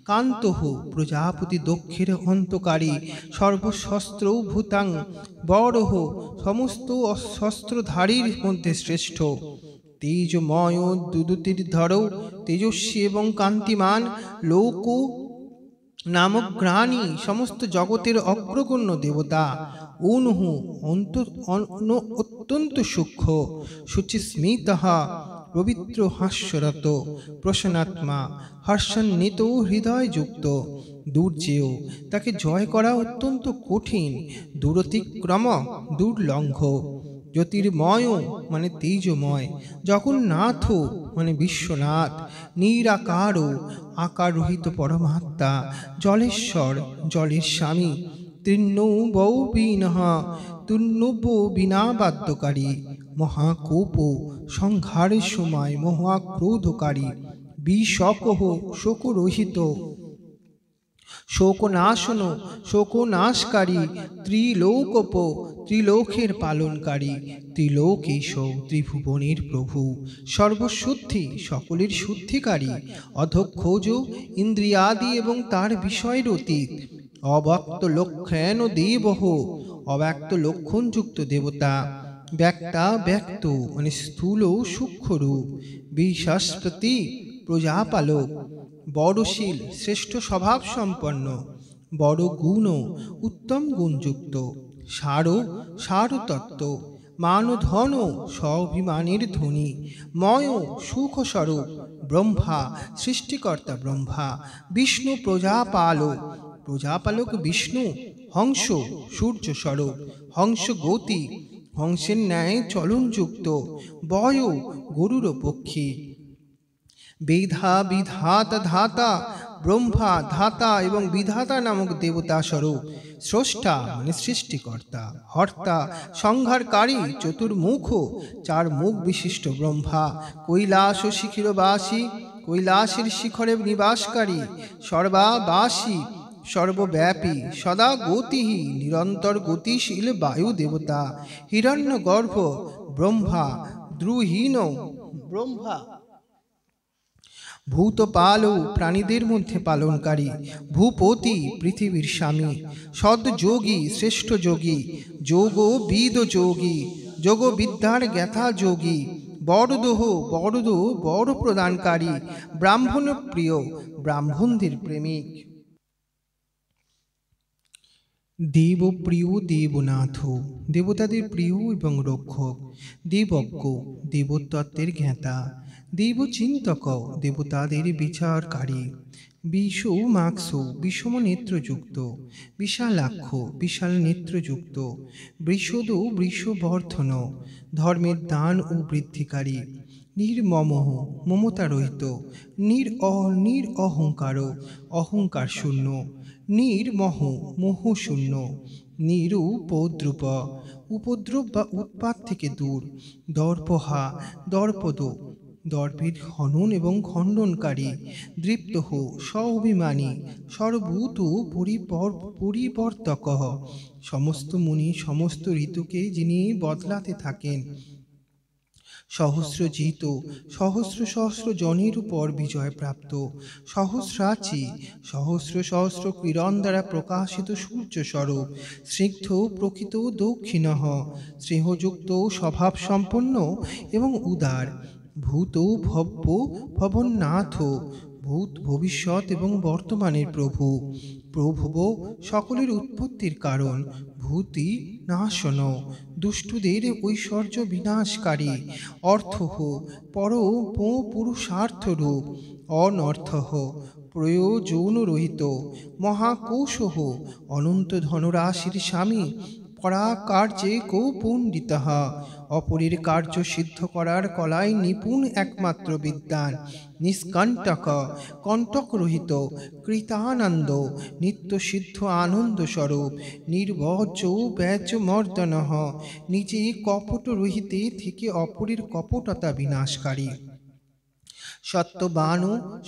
কান্তঃ প্রজাপতি দক্ষের অন্তকারী, সর্বশস্ত্র ভূতাং বরহ সমস্ত শস্ত্রধারীর মধ্যে শ্রেষ্ঠ, তেজময় দুদুতির্ধর তেজস্বী এবং কান্তিমান, লোক নামক গ্রাণী সমস্ত জগতের অগ্রগণ্য দেবতা, অনুহু অত্যন্ত সূক্ষ্ম, শুচিস্মিত পবিত্র হাস্যরত, প্রসন্নাত্মা হর্ষান্বিত হৃদয়যুক্ত, দুর্জেয় তাকে জয় করা অত্যন্ত কঠিন, দূরতিক্রম দুর্লঙ্ঘ, জ্যোতির্ময় মানে তেজময়, জগন্নাথ মানে বিশ্বনাথ, নিরাকার আকার রহিত পরমাত্মা, জলেশ্বর জলের স্বামী, তৃণব বিনা বাদ্যকারী, মহাকোপ সংহারের সময় মহাক্রোধকারী, বিষকহ শোকরহিত, শোকনাশন, শোকনাশকারী, ত্রিলোকোপ, ত্রিলোকের পালনকারী, ত্রিলোকেশ, ত্রিভুবনের প্রভু, সর্বশুদ্ধি, সকলের শুদ্ধিকারী, অধক্ষোজ, ইন্দ্রিয়াদি এবং তার বিষয়ের অতীত, অব্যক্ত লক্ষণ দেবহ, অব্যক্ত লক্ষণযুক্ত দেবতা, ব্যক্তা ব্যক্ত মানে স্থূল সূক্ষ্মরূপ, বিশাস্পতি প্রজাপালক, বড়শীল শ্রেষ্ঠ স্বভাব সম্পন্ন, বড় গুণ উত্তম গুণযুক্ত, সারতত্ত্ব, মানধন স্বাভিমানের ধ্বনি, ময় সুখস্বরূপ, ব্রহ্মা সৃষ্টিকর্তা ব্রহ্মা, বিষ্ণু প্রজাপালক, প্রজাপালক বিষ্ণু, হংস সূর্য স্বরূপ, হংস গতি, হংসের ন্যায় চলনযুক্ত, বয় গরুর পক্ষী, বেধা বিধাতা ধাতা, ব্রহ্মা ধাতা এবং বিধাতা নামক দেবতা স্বরূপ, স্রষ্টা মানে সৃষ্টিকর্তা, হর্তা সংহারকারী, চতুর্মুখ চার মুখ বিশিষ্ট ব্রহ্মা, কৈলাস ও শিখিরবাসী, কৈলাসের শিখরে নিবাসকারী, সর্বাবাসী সর্বব্যাপী, সদা গতিহী নিরন্তর গতিশীল বায়ু দেবতা, হিরণ্যগর্ভ ব্রহ্মা, দ্রুহীন ব্রহ্মা, ভূতপাল প্রাণীদের মধ্যে পালনকারী, ভূপতি পৃথিবীর স্বামী, সদ্যোগী শ্রেষ্ঠ যোগী, যোগবিদ যোগী, যোগবিদ্যার জ্ঞাতা যোগী, বড়দোহ বড় প্রদানকারী, ব্রাহ্মণ প্রিয় ব্রাহ্মণদের প্রেমিক, দেবপ্রিয় দেবনাথ দেবতাদের প্রিয় এবং রক্ষক, দেবজ্ঞ দেবতত্ত্বের জ্ঞাতা, দেবচিন্তক দেবতাদের বিচারকারী, বিষমাক্ষ বিষম নেত্রযুক্ত, বিশালাক্ষ বিশাল নেত্রযুক্ত, বৃষদ বৃষবর্ধন ধর্মের দান ও বৃদ্ধিকারী, নির্মম মমতা রহিত, নিরঅহংকার অহংকার শূন্য, নির্মহ মোহ শূন্য, নিরুপদ্রুপ উপদ্রব বা উৎপাত থেকে দূর, দর্পহা দর্পদ দর্পের হনন এবং খণ্ডনকারী, দৃপ্ত স্বাভিমানী, সর্বভূত পরিবর্তক, সমস্ত মুনি সমস্ত ঋতুকে যিনি বদলাতে থাকেন, সহস্রজিত সহস্র সহস্র জনের উপর বিজয় প্রাপ্ত, সহস্রাচী সহস্র সহস্র কিরণ দ্বারা প্রকাশিত সূর্য স্বরূপ, স্নিগ্ধ প্রকৃত দক্ষিণঃ, স্নেহযুক্ত স্বভাব সম্পন্ন এবং উদার, ভূত ভব্য ভবন্নাথ ভূত ভবিষ্যৎ এবং বর্তমানের প্রভু, প্রভব সকলের উৎপত্তির কারণ, ভূতি নাশন দুষ্টুদের ঐশ্বর্য বিনাশকারী, অর্থঃ পর পুরুষার্থরূপ, অনর্থঃ প্রয়োজনরহিত, মহাকোশঃ অনন্ত ধনরাশির স্বামী, পরাকার্যে কৌপণ্ডিতঃ অপরের কার্য সিদ্ধ করার কলায় নিপুণ একমাত্র বিদ্বান, নিষ্কণ্টক কণ্টকরহিত, কৃতানন্দ নিত্যসিদ্ধ আনন্দস্বরূপ, নির্বজ্য ব্যাজমর্দনঃ নিজে কপট রহিতে থেকে অপরের কপটতা বিনাশকারী, সত্যবান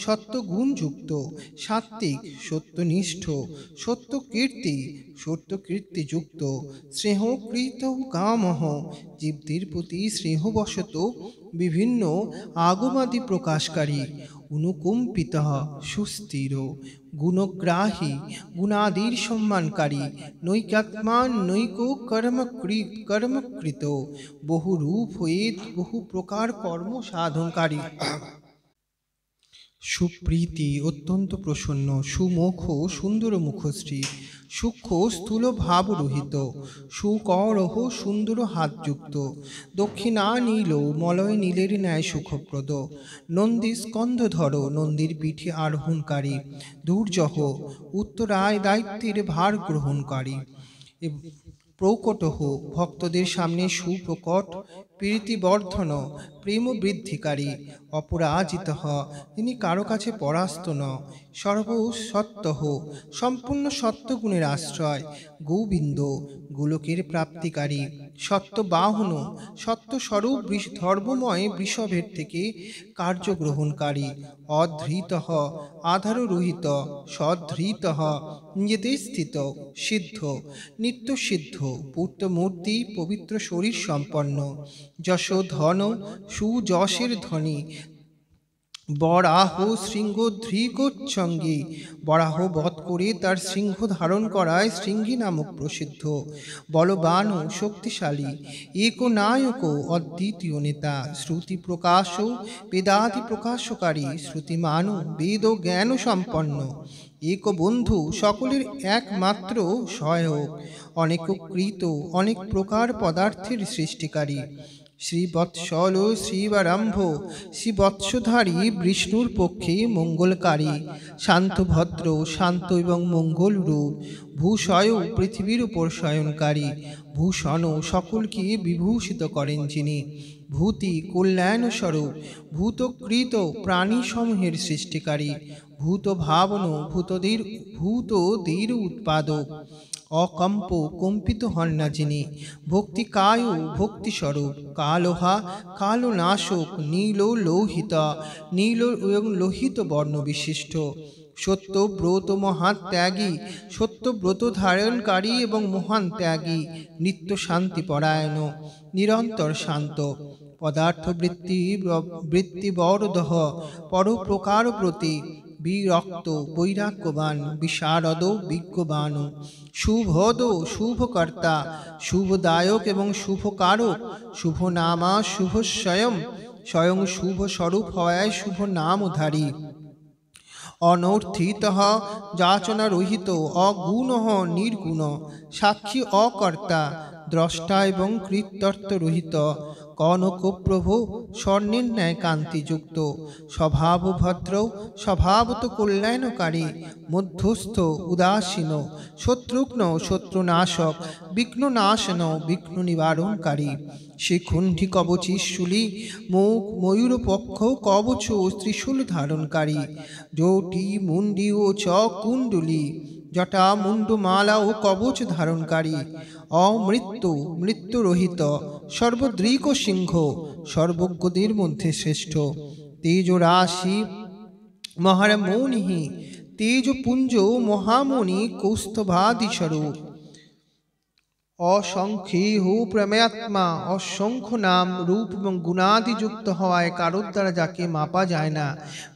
সত্যগুণযুক্ত, সাত্ত্বিক সত্যনিষ্ঠ, সত্যকীর্তিযুক্ত, স্নেহকৃত কামহ জীবদের প্রতি স্নেহবশত বিভিন্ন আগমাদি প্রকাশকারী, অনুকম্পিত সুস্থির, গুণগ্রাহী গুণাদির সম্মানকারী, নৈকাত্মান নৈক কর্মকৃত, বহুরূপ হয়ে বহু প্রকার কর্ম সাধনকারী, সুপ্রীতি অত্যন্ত প্রসন্ন, সুমুখ সুন্দর মুখশ্রী, সূক্ষ্ম স্থূল ভাবরহিত, সুকরহ সুন্দর হাতযুক্ত, দক্ষিণা নীল মলয় নীলের ন্যায় সুখপ্রদ, নন্দী স্কন্ধধর নন্দীর পিঠে আরোহণকারী, দুর্জহ উত্তরায় দায়িত্বের ভার গ্রহণকারী, প্রকটহ ভক্তদের সামনে সুপ্রকট, প্রীতিবর্ধন প্রেম বৃদ্ধিকারী, অপরাজিত তিনি কারো কাছে পরাস্ত ন, সর্বসত্ত্বঃ সম্পূর্ণ সত্যগুণের আশ্রয়, গোবিন্দ গোলকের প্রাপ্তিকারী, সত্যবাহন, সত্যস্বরূপ ধর্মময় বৃষভের থেকে কার্যগ্রহণকারী, অধৃত, আধাররহিত, সধৃত, নিজেতে স্থিত, সিদ্ধ, নিত্যসিদ্ধ, পূর্তমূর্তি, পবিত্র শরীর সম্পন্ন, যশ ধন, সুযশের ধনী, বরাহ শৃঙ্গ ধৃগোচ্ছঙ্গী, বরাহ বধ করে তার সিংহ ধারণ করায় শৃঙ্গী নামক প্রসিদ্ধ, বলবান ও শক্তিশালী, একনায়ক, অদ্বিতীয় নেতা, শ্রুতি প্রকাশ, বেদাদি প্রকাশকারী, শ্রুতিমান, বেদ ও জ্ঞান সম্পন্ন, এক বন্ধু, সকলের একমাত্র সহায়ক, অনেককৃত, অনেক প্রকার পদার্থের সৃষ্টিকারী, শ্রীবৎসল, শ্রীবারম্ভ, শ্রীবৎসধারী, বিষ্ণুর পক্ষে মঙ্গলকারী, শান্ত ভদ্র, শান্ত এবং মঙ্গল রূপ, ভূষয়, পৃথিবীর উপর শয়নকারী, ভূষণ, সকলকে বিভূষিত করেন যিনি, ভূতি, কল্যাণ স্বরূপ, ভূতকৃত প্রাণীসমূহের সৃষ্টিকারী, ভূত ভাবন, ভূতদের উৎপাদক, অকম্প, কম্পিত হন না যিনি, ভক্তিকায়, ভক্তিস্বরূপ, কালোহা, কালনাশক, নীল লৌহিত, নীল এবং লোহিত বর্ণ বিশিষ্ট, সত্যব্রত মহান ত্যাগী, সত্যব্রত ধারণকারী এবং মহান ত্যাগী, নিত্য শান্তি পরায়ণ, নিরন্তর শান্ত, পদার্থ বৃত্তিবরদহ, পরোপকার প্রতি, বিরক্ত, বৈরাগ্যবান, বিশারদ, বিজ্ঞবান, শুভদ, শুভকর্তা, শুভদায়ক এবং শুভকারক, শুভ নামা, শুভ স্বয়ং, স্বয়ং শুভ স্বরূপ হওয়ায় শুভ নামধারী, অনর্থিত, যাচনা রহিত, অগুণ, নির্গুণ, সাক্ষী, অকর্তা, দ্রষ্টা এবং কৃত্যর্থ রহিত, কনকপ্রভু, স্বর্ণের ন্যায় কান্তিযুক্ত, স্বভাবভদ্র, স্বভাবত কল্যাণকারী, মধ্যস্থ, উদাসীন, শত্রুঘ্ন, শত্রুনাশক, বিঘ্ননাশন, বিঘ্ন নিবারণকারী, শিখুণ্ঠি কবচী শূলী, মুখ, ময়ূরপক্ষ, কবচ ও ত্রিশূল ধারণকারী, জটি, মুন্ডি ও চকুণ্ডলী, জটা, মুন্ডমালা ও কবচ ধারণকারী, অমৃত্যু, মৃত্যুরহিত, সর্বদৃক সিংহ, সর্বজ্ঞদের মধ্যে শ্রেষ্ঠ, তেজরাশি, মহারমৌনি, তেজপুঞ্জ, মহামণি, কৌস্তভাদি স্বরূপ, অসংখ্যেহ প্রমেয়াত্মা, অসংখ্য নাম, রূপ এবং গুণাদিযুক্ত হওয়ায় কারোর দ্বারা যাকে মাপা যায় না,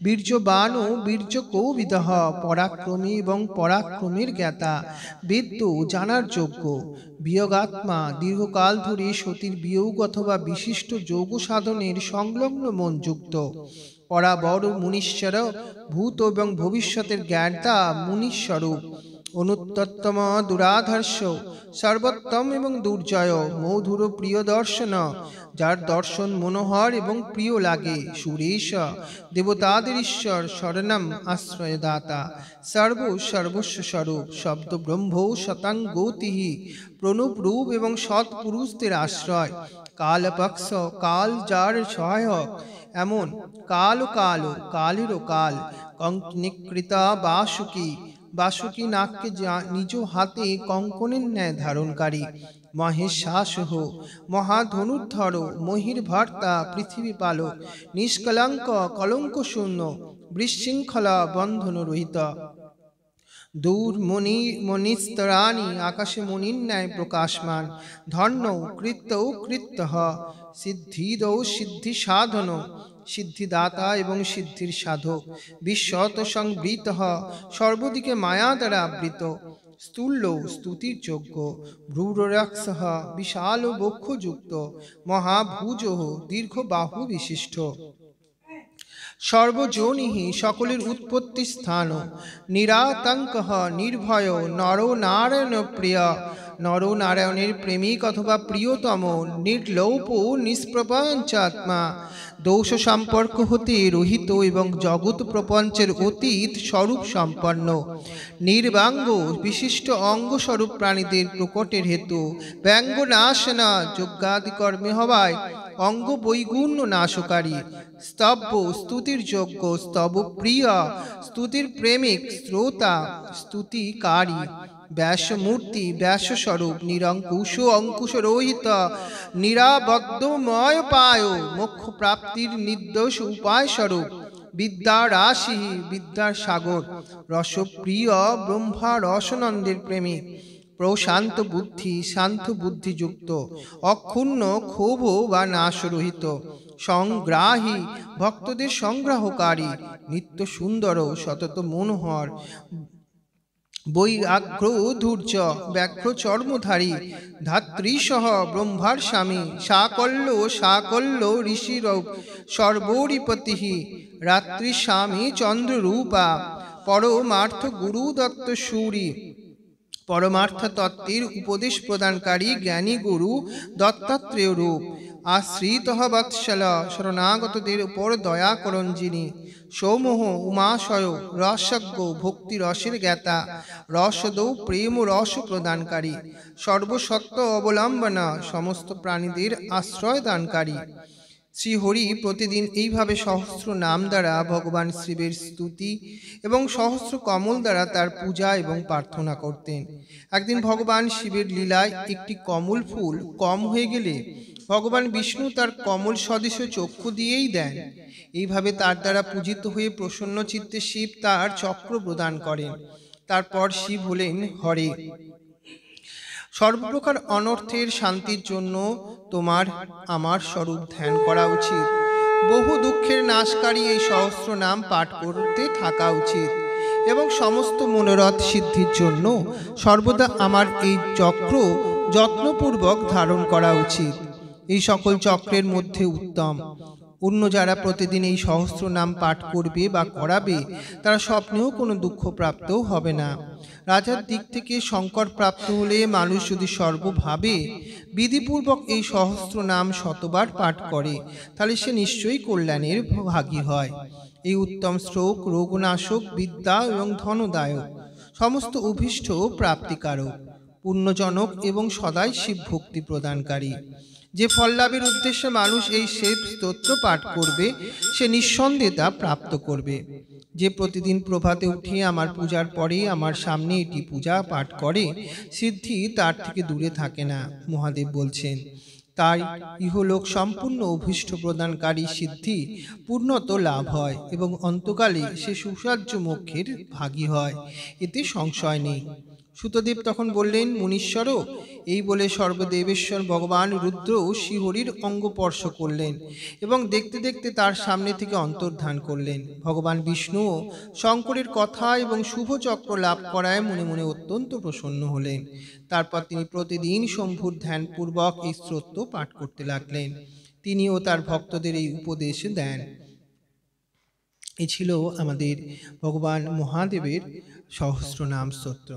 বীর্যবান ও বীর্যকৌবিদঃ, পরাক্রমী এবং পরাক্রমের জ্ঞাতা, বেদ্য, জানার যোগ্য, বিয়োগাত্মা, দীর্ঘকাল ধরে সতীর বিয়োগ অথবা বিশিষ্ট যোগ সাধনের সংলগ্ন মন যুক্ত, পরাবর, মুনীশ্বর, ভূত এবং ভবিষ্যতের জ্ঞাতা, মুনীস্বরূপ, অনুত্তম, দুরাধর্ষ, সর্বোত্তম এবং দুর্জয়, মধুর, প্রিয় দর্শন, যার দর্শন মনোহর এবং প্রিয় লাগে, সুরেশ, দেবতাদের ঈশ্বর, শরণম, আশ্রয়দাতা, সর্বস্ব স্বরূপ, শব্দ ব্রহ্ম, শতাঙ্গতি, প্রণব রূপ এবং সৎপুরুষদের আশ্রয়, কালপক্ষ, কাল যার সহায়ক, এমন কাল, কালেরও কাল, কঙ্কনিকৃতা বাসুকী, বাসুকী নাগকে নিজ হাতে কঙ্কনের ন্যায় ধারণকারী, মহেশাসহ, মহাধনুর্ধর, মহির ভর্তা, পৃথিবী পালক, নিষ্কলঙ্ক, কলঙ্ক শূন্য, বিশৃঙ্খলা, বন্ধন রহিত, দূর মণিস্তরাণী, আকাশে মণির ন্যায় প্রকাশমান, ধন্য, কৃত্য, কৃত্য, সিদ্ধিদ, সিদ্ধি সাধন, সিদ্ধিদাতা এবং সিদ্ধির সাধক, বিশ্বত সংবৃত, সর্বদিকে মায়া দ্বারা আবৃত, স্থূল্য, স্তুতির যোগ্য, ভ্রূররাক্ষ, বিশাল বক্ষযুক্ত, মহাভুজ, দীর্ঘ বাহু বিশিষ্ট, সর্বজনিহি, সকলের উৎপত্তি স্থান, নিরাতঙ্ক, নির্ভয়, নরনারায়ণ প্রিয়, নরনারায়ণের প্রেমিক অথবা প্রিয়তম, নির্লোপ, নিষ্প্রপঞ্চাত্মা, দোষ সম্পর্ক হতে রহিত এবং জগৎ প্রপঞ্চের অতীত স্বরূপ সম্পন্ন, নির্বাঙ্গ, বিশিষ্ট অঙ্গস্বরূপ প্রাণীদের প্রকটের হেতু, ব্যঙ্গ নাশনা, যজ্ঞাদি কর্মে হওয়ায় অঙ্গ বৈগুণ্য নাশকারী, স্তব্য, স্তুতির যোগ্য, স্তব প্রিয়, স্তুতির প্রেমিক, শ্রোতা, স্তুতিকারী, ব্যাসমূর্তি ব্যাসস্বরূপ নিরঙ্কুশ অঙ্কুশ রহিত নিরাবদ্ধময় পায় মোক্ষ প্রাপ্তির নির্দোষ উপায় স্বরূপ বিদ্যা রাশি বিদ্যার সাগর রসপ্রিয় ব্রহ্মা রসনন্দের প্রেমিক প্রশান্ত বুদ্ধি শান্ত বুদ্ধিযুক্ত অক্ষুণ্ণ ক্ষোভ বা নাশরহিত সংগ্রাহী ভক্তদের সংগ্রাহকারী নিত্য সুন্দর সতত মনোহর বৈরাগ্র ধূর্য ব্যাঘ্র চর্মধারী ধাত্রীসহ ব্রহ্মার স্বামী সাকল্য সাকল্য ঋষিরূপ সর্বোরিপতি রাত্রি স্বামী চন্দ্ররূপা পরমার্থ গুরু দত্ত সূরি পরমার্থ তত্ত্বের উপদেশ প্রদানকারী জ্ঞানী গুরু দত্তাত্রেয় রূপ আশ্রিত বৎসল শরণাগতদের উপর দয়া করণ যিনি সৌমোহ উমাশয় রসজ্ঞ ভক্তি রসের জ্ঞাতা রসদৌ প্রেম রস প্রদানকারী সর্বসত্য অবলম্বনা সমস্ত প্রাণীদের আশ্রয় দানকারী শ্রীহরি প্রতিদিন এইভাবে সহস্র নাম দ্বারা ভগবান শিবের স্তুতি এবং সহস্র কমল দ্বারা তার পূজা এবং প্রার্থনা করতেন। একদিন ভগবান শিবের লীলায় একটি কমল ফুল কম হয়ে গেলে ভগবান বিষ্ণু তার কমল সদৃশ চক্ষু দিয়েই দেন। এইভাবে তার দ্বারা পূজিত হয়ে প্রসন্ন চিত্তে শিব তার চক্র প্রদান করেন। তারপর শিব হলেন হরে। সর্বপ্রকার অনর্থের শান্তির জন্য তোমার আমার স্বরূপ ধ্যান করা উচিত। বহু দুঃখের নাশকারী এই সহস্র নাম পাঠ করতে থাকা উচিত এবং সমস্ত মনোরথ সিদ্ধির জন্য সর্বদা আমার এই চক্র যত্নপূর্বক ধারণ করা উচিত। এই সকল চক্রের মধ্যে উত্তম অন্য যারা প্রতিদিন এই সহস্র নাম পাঠ করবে বা করাবে তারা স্বপ্নেও কোনো দুঃখ প্রাপ্ত হবে না। রাজার দিক থেকে সংকট প্রাপ্ত হলে মানুষ যদি সর্বভাবে বিধিপূর্বক এই সহস্র নাম শতবার পাঠ করে তাহলে সে নিশ্চয়ই কল্যাণের ভাগী হয়। এই উত্তম শ্লোক রোগনাশক বিদ্যা এবং ধনদায়ক সমস্ত অভীষ্ট প্রাপ্তিকারক পুণ্যজনক এবং সদাই শিব ভক্তি প্রদানকারী। যে ফল লাভের উদ্দেশ্যে মানুষ এই শিব স্তোত্র পাঠ করবে সে নিঃসন্দেহে তা প্রাপ্ত করবে। যে প্রতিদিন প্রভাতে উঠে আমার পূজার পরে আমার সামনে এটি পূজা পাঠ করে সিদ্ধি তার থেকে দূরে থাকে না। মহাদেব বলছেন তাই ইহলোক সম্পূর্ণ অভীষ্ট প্রদানকারী সিদ্ধি পূর্ণত লাভ হয় এবং অন্তকালে সে সুসাহ্য মোক্ষের ভাগী হয়, এতে সংশয় নেই। সুতদেব তখন বললেন মুনীশ্বর, এই বলে সর্বদেবেশ্বর ভগবান রুদ্র শ্রীহরির অঙ্গস্পর্শ করলেন এবং দেখতে দেখতে তার সামনে থেকে অন্তর্ধান করলেন। ভগবান বিষ্ণু শঙ্করের কথা এবং শুভ চক্র লাভ করায় মনে মনে অত্যন্ত প্রসন্ন হলেন। তারপর তিনি প্রতিদিন শম্ভুর ধ্যানপূর্বক এই স্তোত্র পাঠ করতে লাগলেন। তিনিও তার ভক্তদের এই উপদেশ দেন। এ ছিল আমাদের ভগবান মহাদেবের সহস্রনাম স্তোত্র।